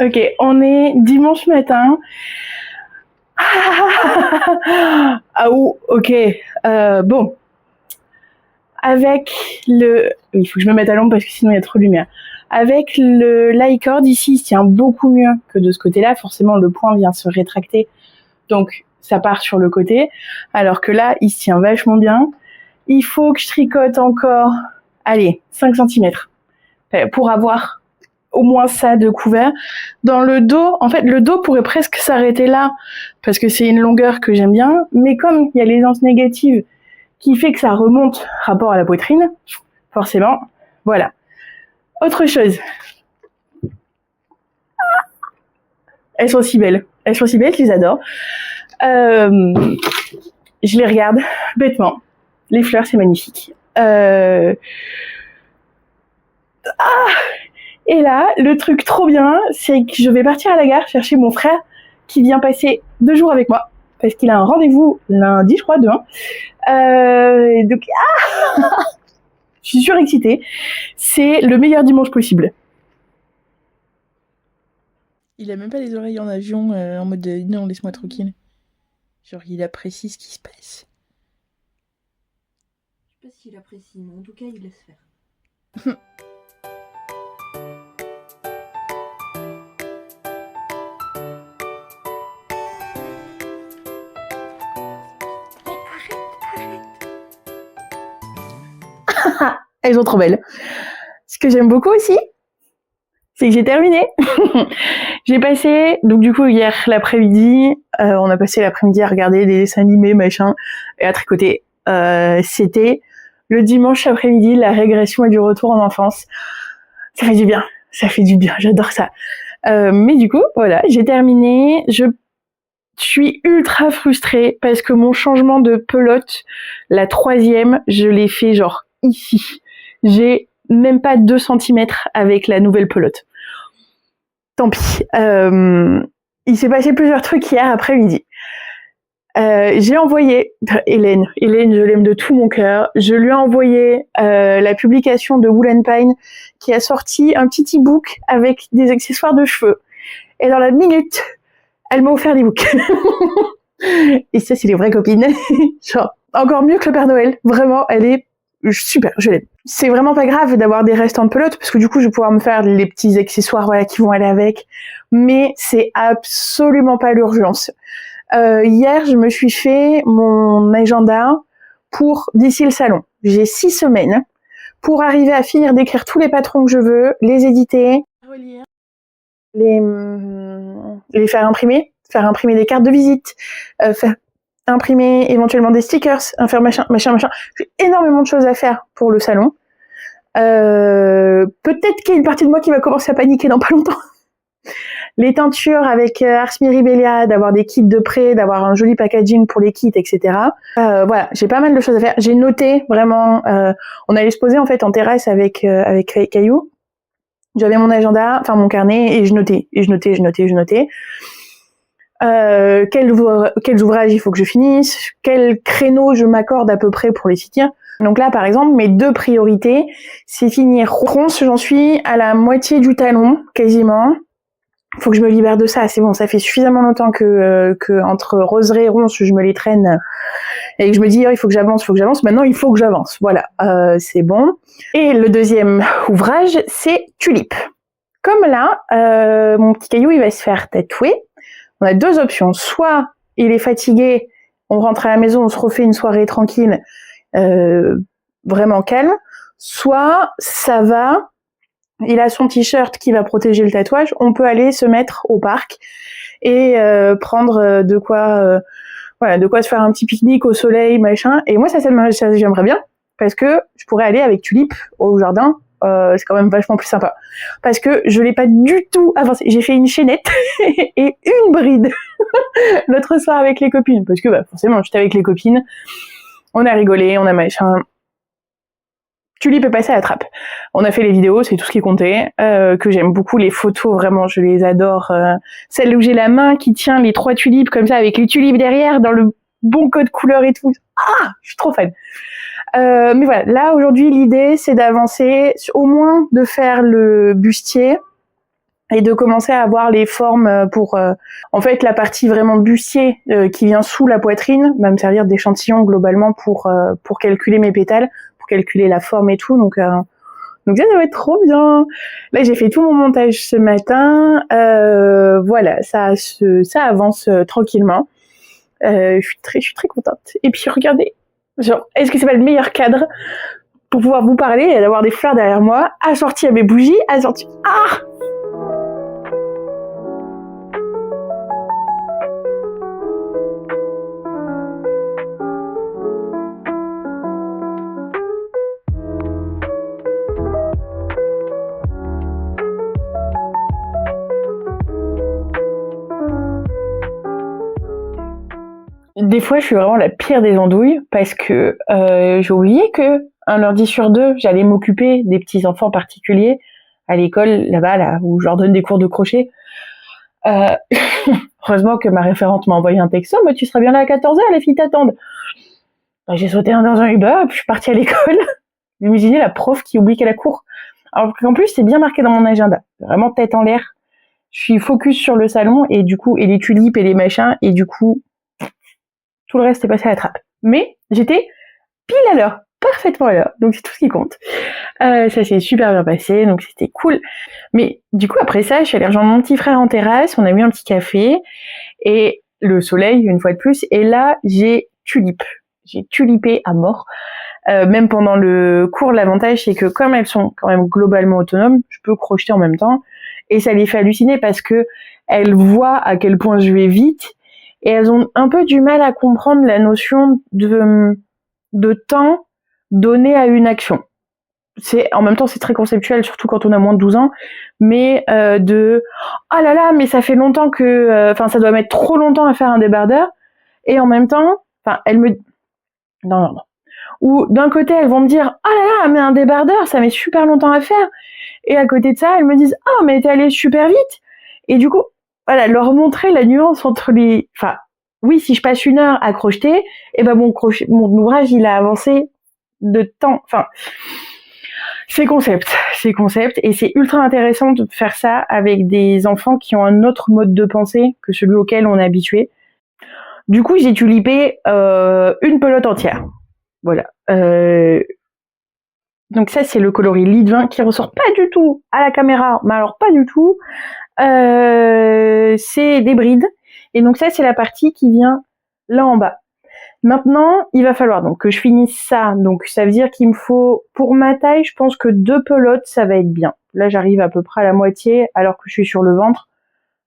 Ok, on est dimanche matin. Ah ou ok. Bon, avec le, il faut que je me mette à l'ombre parce que sinon il y a trop de lumière. Avec le l'icord ici, il se tient beaucoup mieux que de ce côté-là. Forcément, le point vient se rétracter, donc ça part sur le côté. Alors que là, il se tient vachement bien. Il faut que je tricote encore, allez, 5 centimètres pour avoir au moins ça de couvert. Dans le dos, en fait, le dos pourrait presque s'arrêter là, parce que c'est une longueur que j'aime bien, mais comme il y a l'aisance négative qui fait que ça remonte rapport à la poitrine, forcément, voilà. Autre chose. Elles sont si belles. Elles sont si belles, je les adore. Je les regarde bêtement. Les fleurs, c'est magnifique. Et là, le truc trop bien, c'est que je vais partir à la gare chercher mon frère qui vient passer 2 jours avec moi. Parce qu'il a un rendez-vous lundi, je crois, demain. Donc, je suis surexcitée. C'est le meilleur dimanche possible. Il a même pas les oreilles en avion en mode non, laisse-moi tranquille. Genre, il apprécie ce qui se passe. Je sais pas s'il apprécie, mais en tout cas, il laisse faire. Elles sont trop belles. Ce que j'aime beaucoup aussi, c'est que j'ai terminé. J'ai passé, donc du coup, hier l'après-midi, on a passé l'après-midi à regarder des dessins animés, machin, et à tricoter. C'était le dimanche après-midi, la régression et du retour en enfance. Ça fait du bien. Ça fait du bien. J'adore ça. Mais du coup, voilà, j'ai terminé. Je suis ultra frustrée parce que mon changement de pelote, la 3e, je l'ai fait genre ici. J'ai même pas 2 centimètres avec la nouvelle pelote. Tant pis. Il s'est passé plusieurs trucs hier après-midi. J'ai envoyé Hélène, je l'aime de tout mon cœur. Je lui ai envoyé la publication de Wool & Pine qui a sorti un petit e-book avec des accessoires de cheveux. Et dans la minute, elle m'a offert l'e-book. Et ça, c'est les vraies copines. Genre, encore mieux que le Père Noël. Vraiment, elle est super, je l'aime. C'est vraiment pas grave d'avoir des restants de pelote parce que du coup, je vais pouvoir me faire les petits accessoires, voilà, qui vont aller avec. Mais c'est absolument pas l'urgence. Hier, je me suis fait mon agenda pour d'ici le salon. J'ai 6 semaines pour arriver à finir d'écrire tous les patrons que je veux, les éditer, Relire. les faire imprimer des cartes de visite, faire imprimer éventuellement des stickers, faire machin. J'ai énormément de choses à faire pour le salon. Peut-être qu'il y a une partie de moi qui va commencer à paniquer dans pas longtemps. Les teintures avec Ars Mirabilia, d'avoir des kits de prêt, d'avoir un joli packaging pour les kits, etc. Voilà, j'ai pas mal de choses à faire. J'ai noté vraiment. On allait se poser en fait en terrasse avec Caillou. J'avais mon agenda, enfin mon carnet, et je notais. Quels ouvrages il faut que je finisse, quel créneau je m'accorde à peu près pour les finir. Donc là, par exemple, mes 2 priorités, c'est finir Ronce, j'en suis à la moitié du talon, quasiment. Faut que je me libère de ça, c'est bon, ça fait suffisamment longtemps que entre Roseraie et Ronce, je me les traîne et que je me dis, oh, il faut que j'avance. Maintenant, il faut que j'avance. Voilà, c'est bon. Et le deuxième ouvrage, c'est Tulipe. Comme là, mon petit Caillou, il va se faire tatouer. On a 2 options. Soit il est fatigué, on rentre à la maison, on se refait une soirée tranquille, vraiment calme. Soit ça va, il a son t-shirt qui va protéger le tatouage, on peut aller se mettre au parc et prendre de quoi se faire un petit pique-nique au soleil, machin. Et moi, ça j'aimerais bien, parce que je pourrais aller avec Tulipe au jardin. C'est quand même vachement plus sympa. Parce que je l'ai pas du tout avancé. J'ai fait une chaînette et une bride l'autre soir avec les copines. Parce que forcément, j'étais avec les copines. On a rigolé, on a machin. Tulipe est passée à la trappe. On a fait les vidéos, c'est tout ce qui comptait. Que j'aime beaucoup, les photos, vraiment, je les adore. Celle où j'ai la main qui tient les 3 tulipes comme ça, avec les tulipes derrière, dans le bon code couleur et tout. Ah, je suis trop fan. Mais voilà, là aujourd'hui l'idée c'est d'avancer, au moins de faire le bustier et de commencer à avoir les formes pour en fait la partie vraiment bustier qui vient sous la poitrine va me servir d'échantillon globalement pour calculer mes pétales, pour calculer la forme et tout. Donc ça va être trop bien. Là j'ai fait tout mon montage ce matin, voilà, ça avance tranquillement. Je suis très contente. Et puis regardez, genre, est-ce que c'est pas le meilleur cadre pour pouvoir vous parler et d'avoir des fleurs derrière moi, assorties à mes bougies, assorties. Ah! Des fois, je suis vraiment la pire des andouilles parce que j'ai oublié que un lundi sur deux, j'allais m'occuper des petits enfants particuliers à l'école là où je leur donne des cours de crochet. Heureusement que ma référente m'a envoyé un texto, mais tu seras bien là à 14h, les filles t'attendent. J'ai sauté dans un Uber et puis je suis partie à l'école. Imaginez la prof qui oublie qu'elle a cours. Alors qu'en plus, c'est bien marqué dans mon agenda. Vraiment tête en l'air. Je suis focus sur le salon et du coup, et les tulipes et les machins, et du coup, tout le reste est passé à la trappe. Mais j'étais pile à l'heure, parfaitement à l'heure. Donc c'est tout ce qui compte. Ça s'est super bien passé, donc c'était cool. Mais du coup, après ça, je suis allée rejoindre mon petit frère en terrasse, on a eu un petit café, et le soleil, une fois de plus, et là, j'ai tulipé à mort. Même pendant le cours, l'avantage, c'est que comme elles sont quand même globalement autonomes, je peux crocheter en même temps, et ça les fait halluciner parce que elles voient à quel point je vais vite, et elles ont un peu du mal à comprendre la notion de temps donné à une action. En même temps, c'est très conceptuel, surtout quand on a moins de 12 ans, mais oh là là, mais ça fait longtemps que, ça doit mettre trop longtemps à faire un débardeur, et en même temps, non. Ou d'un côté, elles vont me dire, oh là là, mais un débardeur, ça met super longtemps à faire, et à côté de ça, elles me disent, oh, mais t'es allée super vite, et du coup, voilà, leur montrer la nuance entre les... oui, si je passe 1 heure à crocheter, et ben mon ouvrage, il a avancé de temps. C'est concept, et c'est ultra intéressant de faire ça avec des enfants qui ont un autre mode de pensée que celui auquel on est habitué. Du coup, j'ai tulipé une pelote entière. Voilà. Donc ça, c'est le coloris Lit 20 qui ressort pas du tout à la caméra, mais alors pas du tout. C'est des brides. Et donc ça, c'est la partie qui vient là en bas. Maintenant, il va falloir donc que je finisse ça. Donc ça veut dire qu'il me faut, pour ma taille, je pense que 2 pelotes, ça va être bien. Là, j'arrive à peu près à la moitié alors que je suis sur le ventre.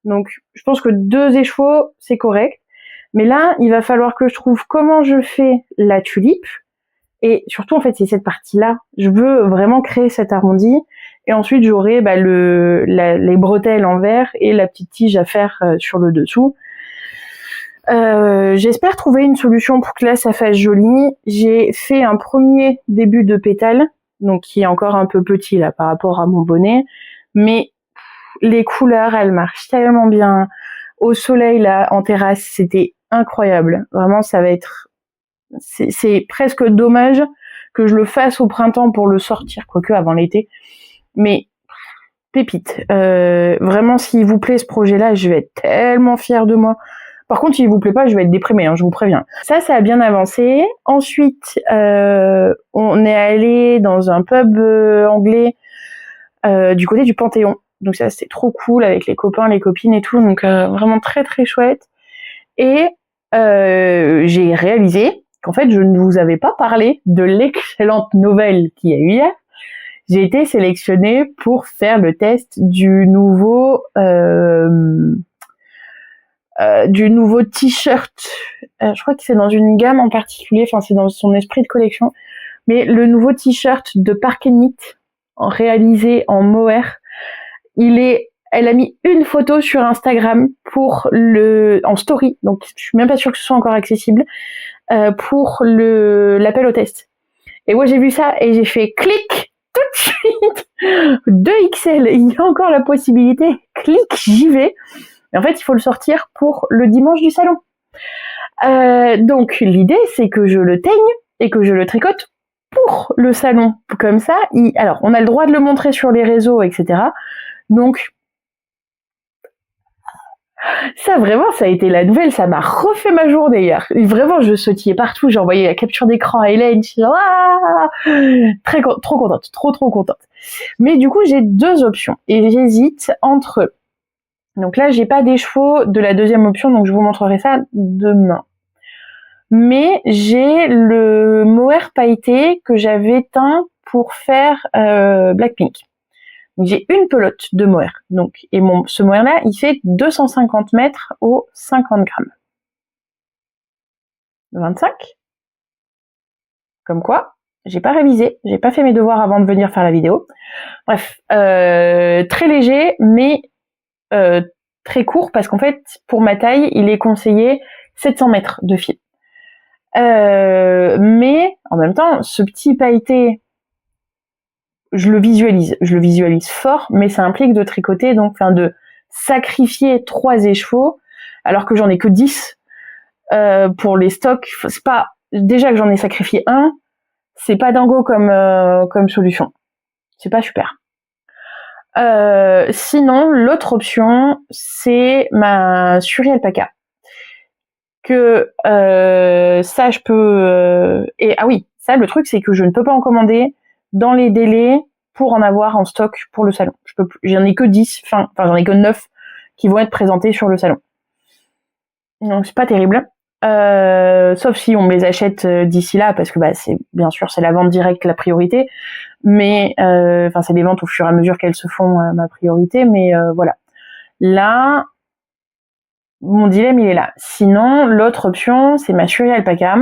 Donc je pense que 2 écheveaux, c'est correct. Mais là, il va falloir que je trouve comment je fais la tulipe. Et surtout, en fait, c'est cette partie-là. Je veux vraiment créer cet arrondi. Et ensuite, j'aurai les bretelles en verre et la petite tige à faire sur le dessous. J'espère trouver une solution pour que là, ça fasse joli. J'ai fait un premier début de pétale, donc qui est encore un peu petit là par rapport à mon bonnet. Mais les couleurs, elles marchent tellement bien. Au soleil, là, en terrasse, c'était incroyable. Vraiment, ça va être... C'est presque dommage que je le fasse au printemps pour le sortir, quoique avant l'été. Mais pépite. Vraiment, s'il vous plaît ce projet-là, je vais être tellement fière de moi. Par contre, s'il vous plaît pas, je vais être déprimée, je vous préviens. Ça a bien avancé. Ensuite, on est allé dans un pub anglais du côté du Panthéon. Donc ça, c'était trop cool avec les copains, les copines et tout. Donc vraiment très très chouette. Et j'ai réalisé qu'en fait, je ne vous avais pas parlé de l'excellente nouvelle qu'il y a eu hier. J'ai été sélectionnée pour faire le test du nouveau t-shirt. Je crois que c'est dans une gamme en particulier, c'est dans son esprit de collection. Mais le nouveau t-shirt de Park & Knit, réalisé en mohair, elle a mis une photo sur Instagram en story, donc je suis même pas sûre que ce soit encore accessible, pour l'appel au test. Et moi j'ai vu ça et j'ai fait clic tout de suite, 2XL, il y a encore la possibilité, clic, j'y vais. Et en fait il faut le sortir pour le dimanche du salon. Donc l'idée c'est que je le teigne et que je le tricote pour le salon. Comme ça, alors on a le droit de le montrer sur les réseaux, etc. Donc Ça, vraiment, ça a été la nouvelle, ça m'a refait ma journée hier. Et vraiment, je sautillais partout, j'ai envoyé la capture d'écran à Hélène, je suis genre, ah trop contente, trop contente. Mais du coup, j'ai 2 options, et j'hésite entre... Donc là, j'ai pas d'écheveau de la deuxième option, donc je vous montrerai ça demain. Mais j'ai le mohair pailleté que j'avais teint pour faire Blackpink. J'ai une pelote de mohair. Donc, et ce mohair-là, il fait 250 mètres au 50 grammes. 25. Comme quoi, j'ai pas révisé, j'ai pas fait mes devoirs avant de venir faire la vidéo. Bref, très léger, mais très court, parce qu'en fait, pour ma taille, il est conseillé 700 mètres de fil. Mais, en même temps, ce petit pailleté, je le visualise fort, mais ça implique de tricoter, donc, de sacrifier 3 écheveaux, alors que j'en ai que 10, pour les stocks. C'est pas, déjà que j'en ai sacrifié un, c'est pas dingo comme solution. C'est pas super. Sinon, l'autre option, c'est ma Suri Alpaca. Que, ça, je peux, ah oui, ça, le truc, c'est que je ne peux pas en commander dans les délais pour en avoir en stock pour le salon. J'en ai que 10, j'en ai que 9 qui vont être présentés sur le salon. Donc c'est pas terrible. Sauf si on me les achète d'ici là, parce que c'est bien sûr c'est la vente directe la priorité, mais c'est les ventes au fur et à mesure qu'elles se font ma priorité, mais voilà. Là, mon dilemme il est là. Sinon, l'autre option c'est ma Suri Alpaca,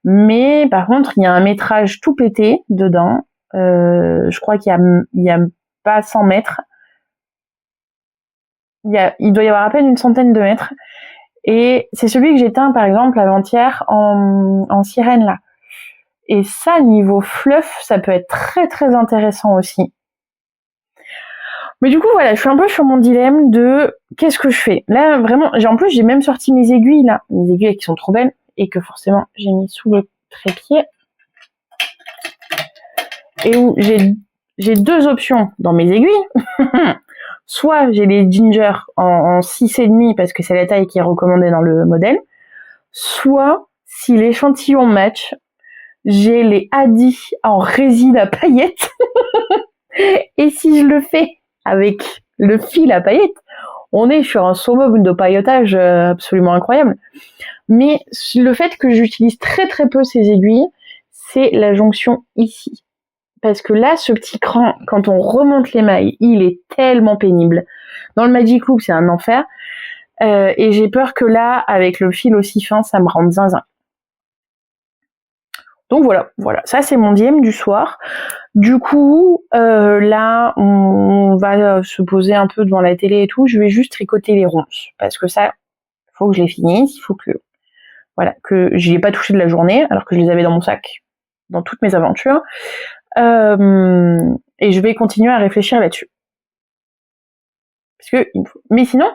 mais par contre il y a un métrage tout pété dedans. Je crois qu'il y a pas 100 mètres. Il doit y avoir à peine une centaine de mètres. Et c'est celui que j'ai teint, par exemple, avant-hier en sirène, là. Et ça, niveau fluff, ça peut être très, très intéressant aussi. Mais du coup, voilà, je suis un peu sur mon dilemme de qu'est-ce que je fais. Là, vraiment, en plus, j'ai même sorti mes aiguilles, là. Mes aiguilles qui sont trop belles et que forcément, j'ai mis sous le trépied. Et où j'ai 2 options dans mes aiguilles. Soit j'ai les ginger en 6,5 parce que c'est la taille qui est recommandée dans le modèle. Soit, si l'échantillon match, j'ai les Adi en résine à paillettes. Et si je le fais avec le fil à paillettes, on est sur un summum de pailletage absolument incroyable. Mais le fait que j'utilise très très peu ces aiguilles, c'est la jonction ici. Parce que là, ce petit cran, quand on remonte les mailles, il est tellement pénible. Dans le Magic Loop, c'est un enfer. Et j'ai peur que là, avec le fil aussi fin, ça me rende zinzin. Donc voilà. Ça, c'est mon dilemme du soir. Du coup, là, on va se poser un peu devant la télé et tout. Je vais juste tricoter les ronces. Parce que ça, il faut que je les finisse. Il faut que j'y ai pas touché de la journée, alors que je les avais dans mon sac, dans toutes mes aventures. Et je vais continuer à réfléchir là-dessus. Mais sinon,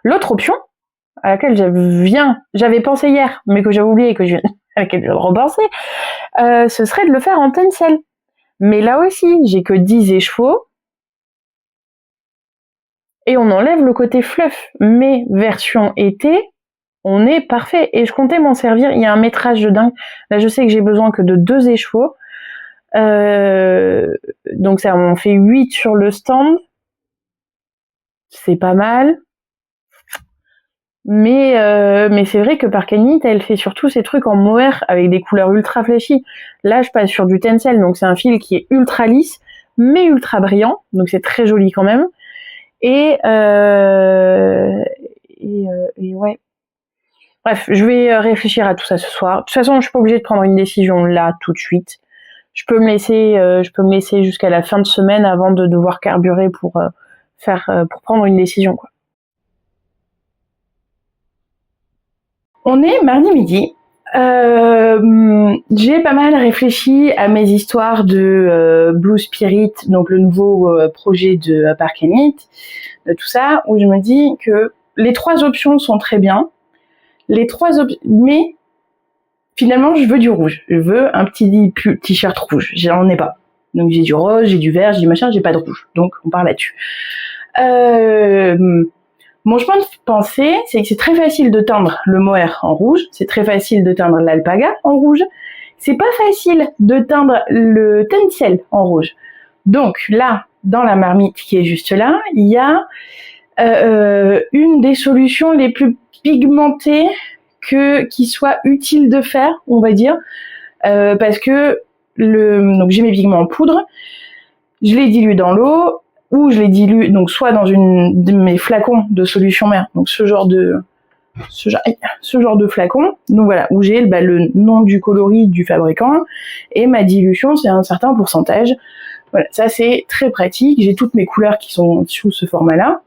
l'autre option à laquelle j'avais pensé hier, mais que j'avais oublié et à laquelle je viens de repenser, ce serait de le faire en tencel. Mais là aussi, j'ai que 10 écheveaux et on enlève le côté fluff. Mais version été, on est parfait. Et je comptais m'en servir. Il y a un métrage de dingue. Là, je sais que j'ai besoin que de 2 écheveaux. Donc ça on fait 8 sur le stand, c'est pas mal, mais c'est vrai que Parkanite elle fait surtout ces trucs en mohair avec des couleurs ultra flashy. Là je passe sur du tencel, donc c'est un fil qui est ultra lisse mais ultra brillant, donc c'est très joli quand même. Et ouais, bref, je vais réfléchir à tout ça ce soir. De toute façon je suis pas obligée de prendre une décision là tout de suite. Je peux me laisser jusqu'à la fin de semaine avant de devoir carburer pour prendre une décision, quoi. On est mardi midi. J'ai pas mal réfléchi à mes histoires de Blue Spirit, donc le nouveau projet de Parkanite, de tout ça, où je me dis que les 3 options sont très bien. Mais finalement, je veux du rouge. Je veux un petit t-shirt rouge. J'en ai pas. Donc, j'ai du rose, j'ai du vert, j'ai du machin, j'ai pas de rouge. Donc, on part là-dessus. Mon chemin de pensée, c'est que c'est très facile de teindre le mohair en rouge, c'est très facile de teindre l'alpaga en rouge, c'est pas facile de teindre le tencel en rouge. Donc là, dans la marmite qui est juste là, il y a une des solutions les plus pigmentées qui soit utile de faire, on va dire, parce que donc j'ai mes pigments en poudre, je les dilue dans l'eau, ou je les dilue donc soit dans une de mes flacons de solution mère, donc ce genre de flacon, donc voilà, où j'ai le nom du coloris du fabricant et ma dilution c'est un certain pourcentage. Voilà, ça c'est très pratique, j'ai toutes mes couleurs qui sont sous ce format-là.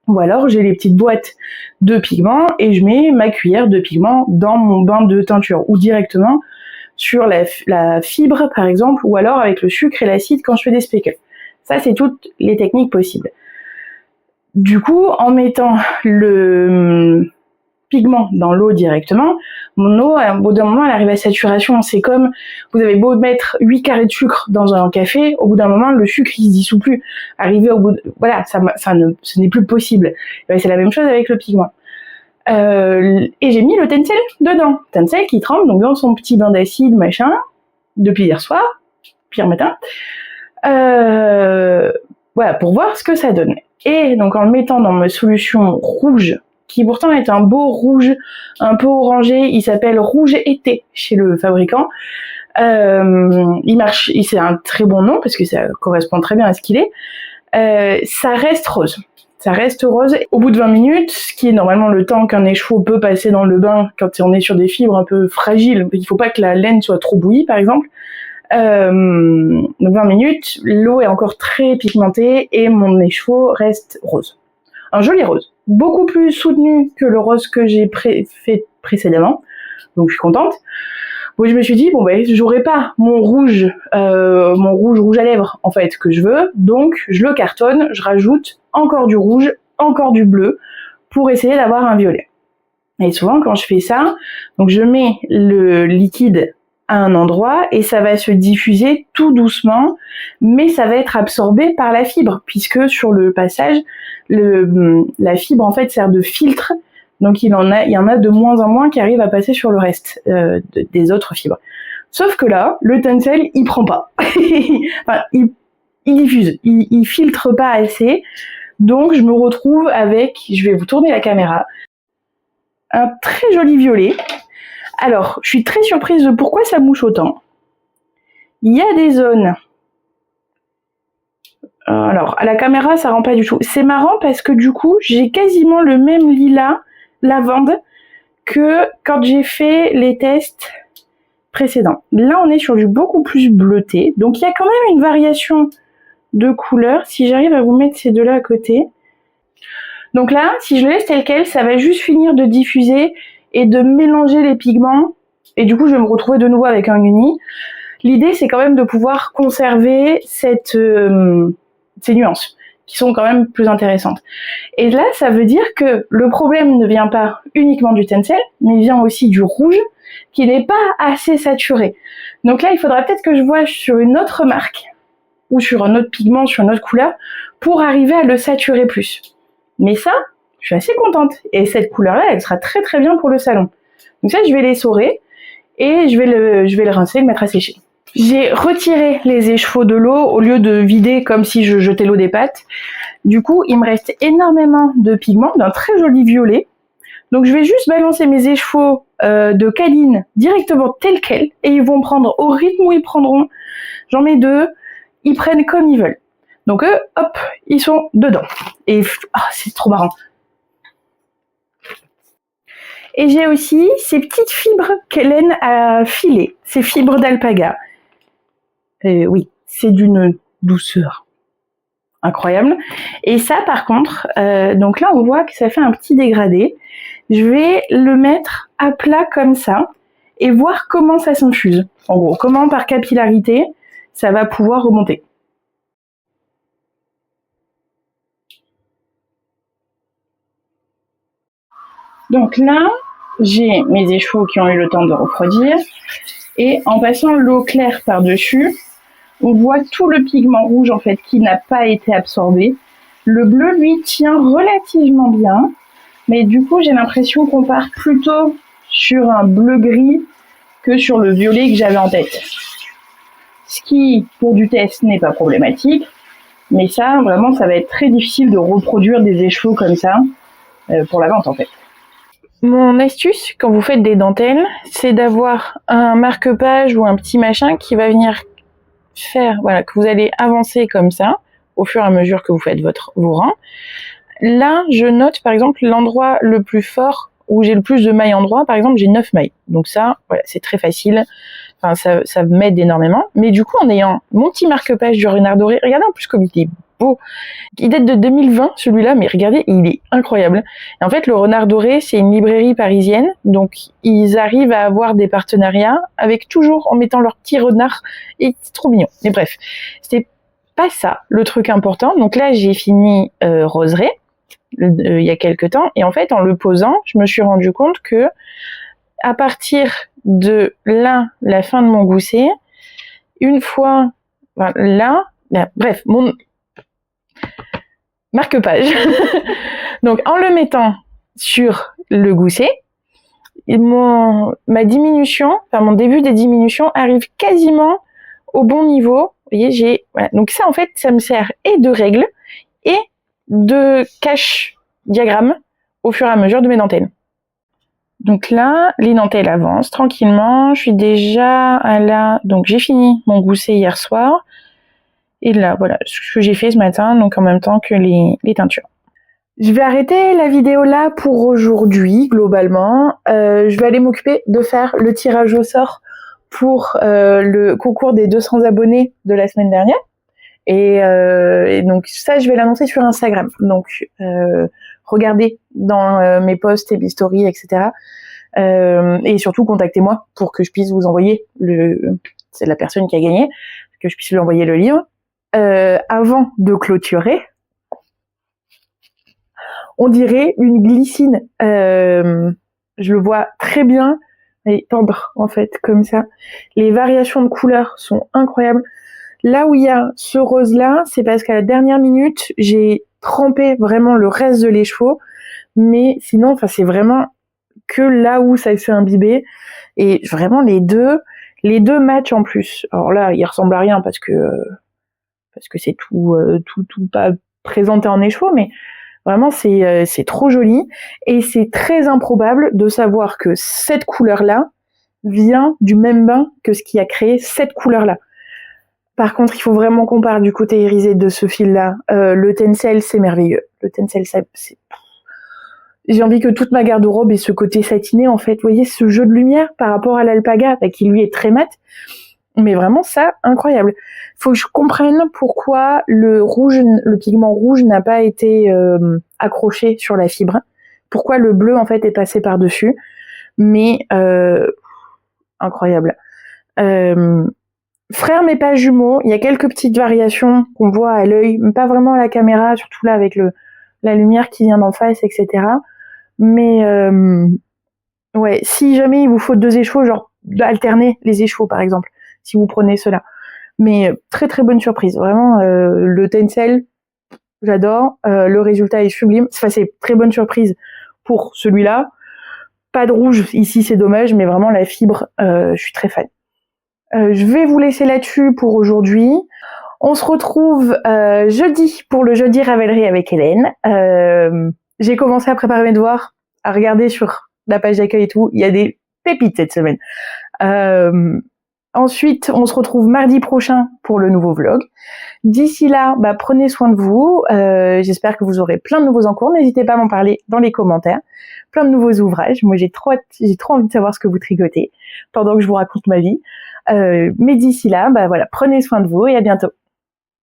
Ou alors j'ai les petites boîtes de pigments et je mets ma cuillère de pigments dans mon bain de teinture ou directement sur la fibre par exemple, ou alors avec le sucre et l'acide quand je fais des speckles. Ça, c'est toutes les techniques possibles. Du coup, en mettant le pigment dans l'eau directement, mon eau, au bout d'un moment, elle arrive à saturation. C'est comme, vous avez beau mettre 8 carrés de sucre dans un café, au bout d'un moment, le sucre, il se dissout plus. Arrivé au bout voilà, ce n'est plus possible. Et c'est la même chose avec le pigment. Et j'ai mis le tencel dedans. Tencel qui trempe, donc dans son petit bain d'acide, machin, depuis hier soir, pire matin. Voilà, pour voir ce que ça donne. Et donc en le mettant dans ma solution rouge, qui pourtant est un beau rouge, un peu orangé, il s'appelle rouge été chez le fabricant. Il marche, c'est un très bon nom parce que ça correspond très bien à ce qu'il est. Ça reste rose. Ça reste rose. Au bout de 20 minutes, ce qui est normalement le temps qu'un écheveau peut passer dans le bain quand on est sur des fibres un peu fragiles, il faut pas que la laine soit trop bouillie par exemple. Donc 20 minutes, l'eau est encore très pigmentée et mon écheveau reste rose. Un joli rose, beaucoup plus soutenu que le rose que j'ai fait précédemment, donc je suis contente. Bon, je me suis dit, j'aurai pas mon rouge à lèvres en fait que je veux, donc je le cartonne, je rajoute encore du rouge, encore du bleu pour essayer d'avoir un violet. Et souvent quand je fais ça, donc je mets le liquide à un endroit et ça va se diffuser tout doucement, mais ça va être absorbé par la fibre puisque sur le passage, la fibre en fait sert de filtre, donc il y en a de moins en moins qui arrivent à passer sur le reste des autres fibres. Sauf que là, le tencel il prend pas, enfin, il diffuse, il filtre pas assez, donc je me retrouve avec, je vais vous tourner la caméra, un très joli violet. Alors, je suis très surprise de pourquoi ça mouche autant. Il y a des zones. Alors, à la caméra, ça rend pas du tout. C'est marrant parce que du coup, j'ai quasiment le même lilas lavande que quand j'ai fait les tests précédents. Là, on est sur du beaucoup plus bleuté. Donc, il y a quand même une variation de couleur. Si j'arrive à vous mettre ces deux-là à côté. Donc là, si je le laisse tel quel, ça va juste finir de diffuser et de mélanger les pigments, et du coup je vais me retrouver de nouveau avec un uni. L'idée c'est quand même de pouvoir conserver ces nuances, qui sont quand même plus intéressantes. Et là ça veut dire que le problème ne vient pas uniquement du tencel, mais il vient aussi du rouge, qui n'est pas assez saturé. Donc là il faudra peut-être que je voie sur une autre marque, ou sur un autre pigment, sur une autre couleur, pour arriver à le saturer plus. Mais ça, je suis assez contente. Et cette couleur-là, elle sera très très bien pour le salon. Donc ça, je vais l'essorer et je vais le rincer, le mettre à sécher. J'ai retiré les écheveaux de l'eau au lieu de vider comme si je jetais l'eau des pâtes. Du coup, il me reste énormément de pigments, d'un très joli violet. Donc je vais juste balancer mes écheveaux de Kaline directement tels quels et ils vont prendre au rythme où ils prendront. J'en mets 2, ils prennent comme ils veulent. Donc eux, hop, ils sont dedans. Et c'est trop marrant. Et j'ai aussi ces petites fibres qu'Hélène a filées, ces fibres d'alpaga. Oui, c'est d'une douceur incroyable. Et ça, par contre, donc là, on voit que ça fait un petit dégradé. Je vais le mettre à plat comme ça et voir comment ça s'infuse. En gros, comment par capillarité, ça va pouvoir remonter. Donc là, j'ai mes écheveaux qui ont eu le temps de refroidir et en passant l'eau claire par-dessus, on voit tout le pigment rouge en fait qui n'a pas été absorbé. Le bleu, lui, tient relativement bien, mais du coup, j'ai l'impression qu'on part plutôt sur un bleu-gris que sur le violet que j'avais en tête. Ce qui, pour du test, n'est pas problématique, mais ça, vraiment, ça va être très difficile de reproduire des écheveaux comme ça pour la vente, en fait. Mon astuce, quand vous faites des dentelles, c'est d'avoir un marque-page ou un petit machin qui va venir faire, voilà, que vous allez avancer comme ça, au fur et à mesure que vous faites vos rangs. Là, je note, par exemple, l'endroit le plus fort où j'ai le plus de mailles en droit. Par exemple, j'ai 9 mailles. Donc ça, voilà, c'est très facile. Enfin, ça m'aide énormément. Mais du coup, en ayant mon petit marque-page du renard doré, regardez en plus comme il est beau. Il date de 2020, celui-là, mais regardez, il est incroyable. Et en fait, le renard doré, c'est une librairie parisienne. Donc, ils arrivent à avoir des partenariats avec toujours en mettant leur petit renard. Et c'est trop mignon. Mais bref, c'était pas ça le truc important. Donc là, j'ai fini Roseraie il y a quelques temps. Et en fait, en le posant, je me suis rendu compte que à partir de là, la fin de mon gousset, une fois là, bref, mon marque-page. Donc, en le mettant sur le gousset, ma diminution, enfin mon début des diminutions arrive quasiment au bon niveau. Vous voyez, voilà. Donc ça, en fait, ça me sert et de règle et de cache diagramme au fur et à mesure de mes dentelles. Donc là, les dentelles avancent tranquillement. Je suis déjà à la... Donc j'ai fini mon gousset hier soir. Et là, voilà, ce que j'ai fait ce matin, donc en même temps que les teintures. Je vais arrêter la vidéo là pour aujourd'hui, globalement. Je vais aller m'occuper de faire le tirage au sort pour le concours des 200 abonnés de la semaine dernière. Et donc ça, je vais l'annoncer sur Instagram. Donc regardez dans mes posts et mes stories, etc. Et surtout, contactez-moi pour que je puisse vous envoyer c'est la personne qui a gagné, que je puisse lui envoyer le livre. Avant de clôturer, on dirait une glycine. Je le vois très bien. Elle est tendre, en fait, comme ça. Les variations de couleurs sont incroyables. Là où il y a ce rose-là, c'est parce qu'à la dernière minute, j'ai trempé vraiment le reste de l'écheveau. Mais sinon, enfin, c'est vraiment que là où ça s'est imbibé. Et vraiment, les deux matchs en plus. Alors là, ils ressemblent à rien parce que c'est tout pas présenté en écheveau, mais vraiment, c'est trop joli. Et c'est très improbable de savoir que cette couleur-là vient du même bain que ce qui a créé cette couleur-là. Par contre, il faut vraiment qu'on parle du côté irisé de ce fil-là. Le tencel, c'est merveilleux. Le tencel, c'est... J'ai envie que toute ma garde-robe ait ce côté satiné, en fait. Vous voyez, ce jeu de lumière par rapport à l'alpaga, qui lui est très mat. Mais vraiment, ça, incroyable. Faut que je comprenne pourquoi le pigment rouge n'a pas été accroché sur la fibre. Pourquoi le bleu, en fait, est passé par-dessus. Mais, incroyable. Frère mais pas jumeaux, il y a quelques petites variations qu'on voit à l'œil, pas vraiment à la caméra, surtout là avec la lumière qui vient d'en face, etc. Mais ouais, si jamais il vous faut 2 écheveaux, genre alterner les écheveaux par exemple, si vous prenez cela. Mais très très bonne surprise, vraiment le tencel, j'adore, le résultat est sublime. Enfin, c'est très bonne surprise pour celui-là. Pas de rouge ici, c'est dommage, mais vraiment la fibre, je suis très fan. Je vais vous laisser là-dessus pour aujourd'hui. On se retrouve jeudi pour le jeudi Ravellerie avec Hélène. J'ai commencé à préparer mes devoirs, à regarder sur la page d'accueil et tout. Il y a des pépites cette semaine. Ensuite, on se retrouve mardi prochain pour le nouveau vlog. D'ici là, prenez soin de vous. J'espère que vous aurez plein de nouveaux en cours. N'hésitez pas à m'en parler dans les commentaires. Plein de nouveaux ouvrages. Moi, j'ai trop envie de savoir ce que vous tricotez pendant que je vous raconte ma vie. Mais d'ici là, voilà, prenez soin de vous et à bientôt.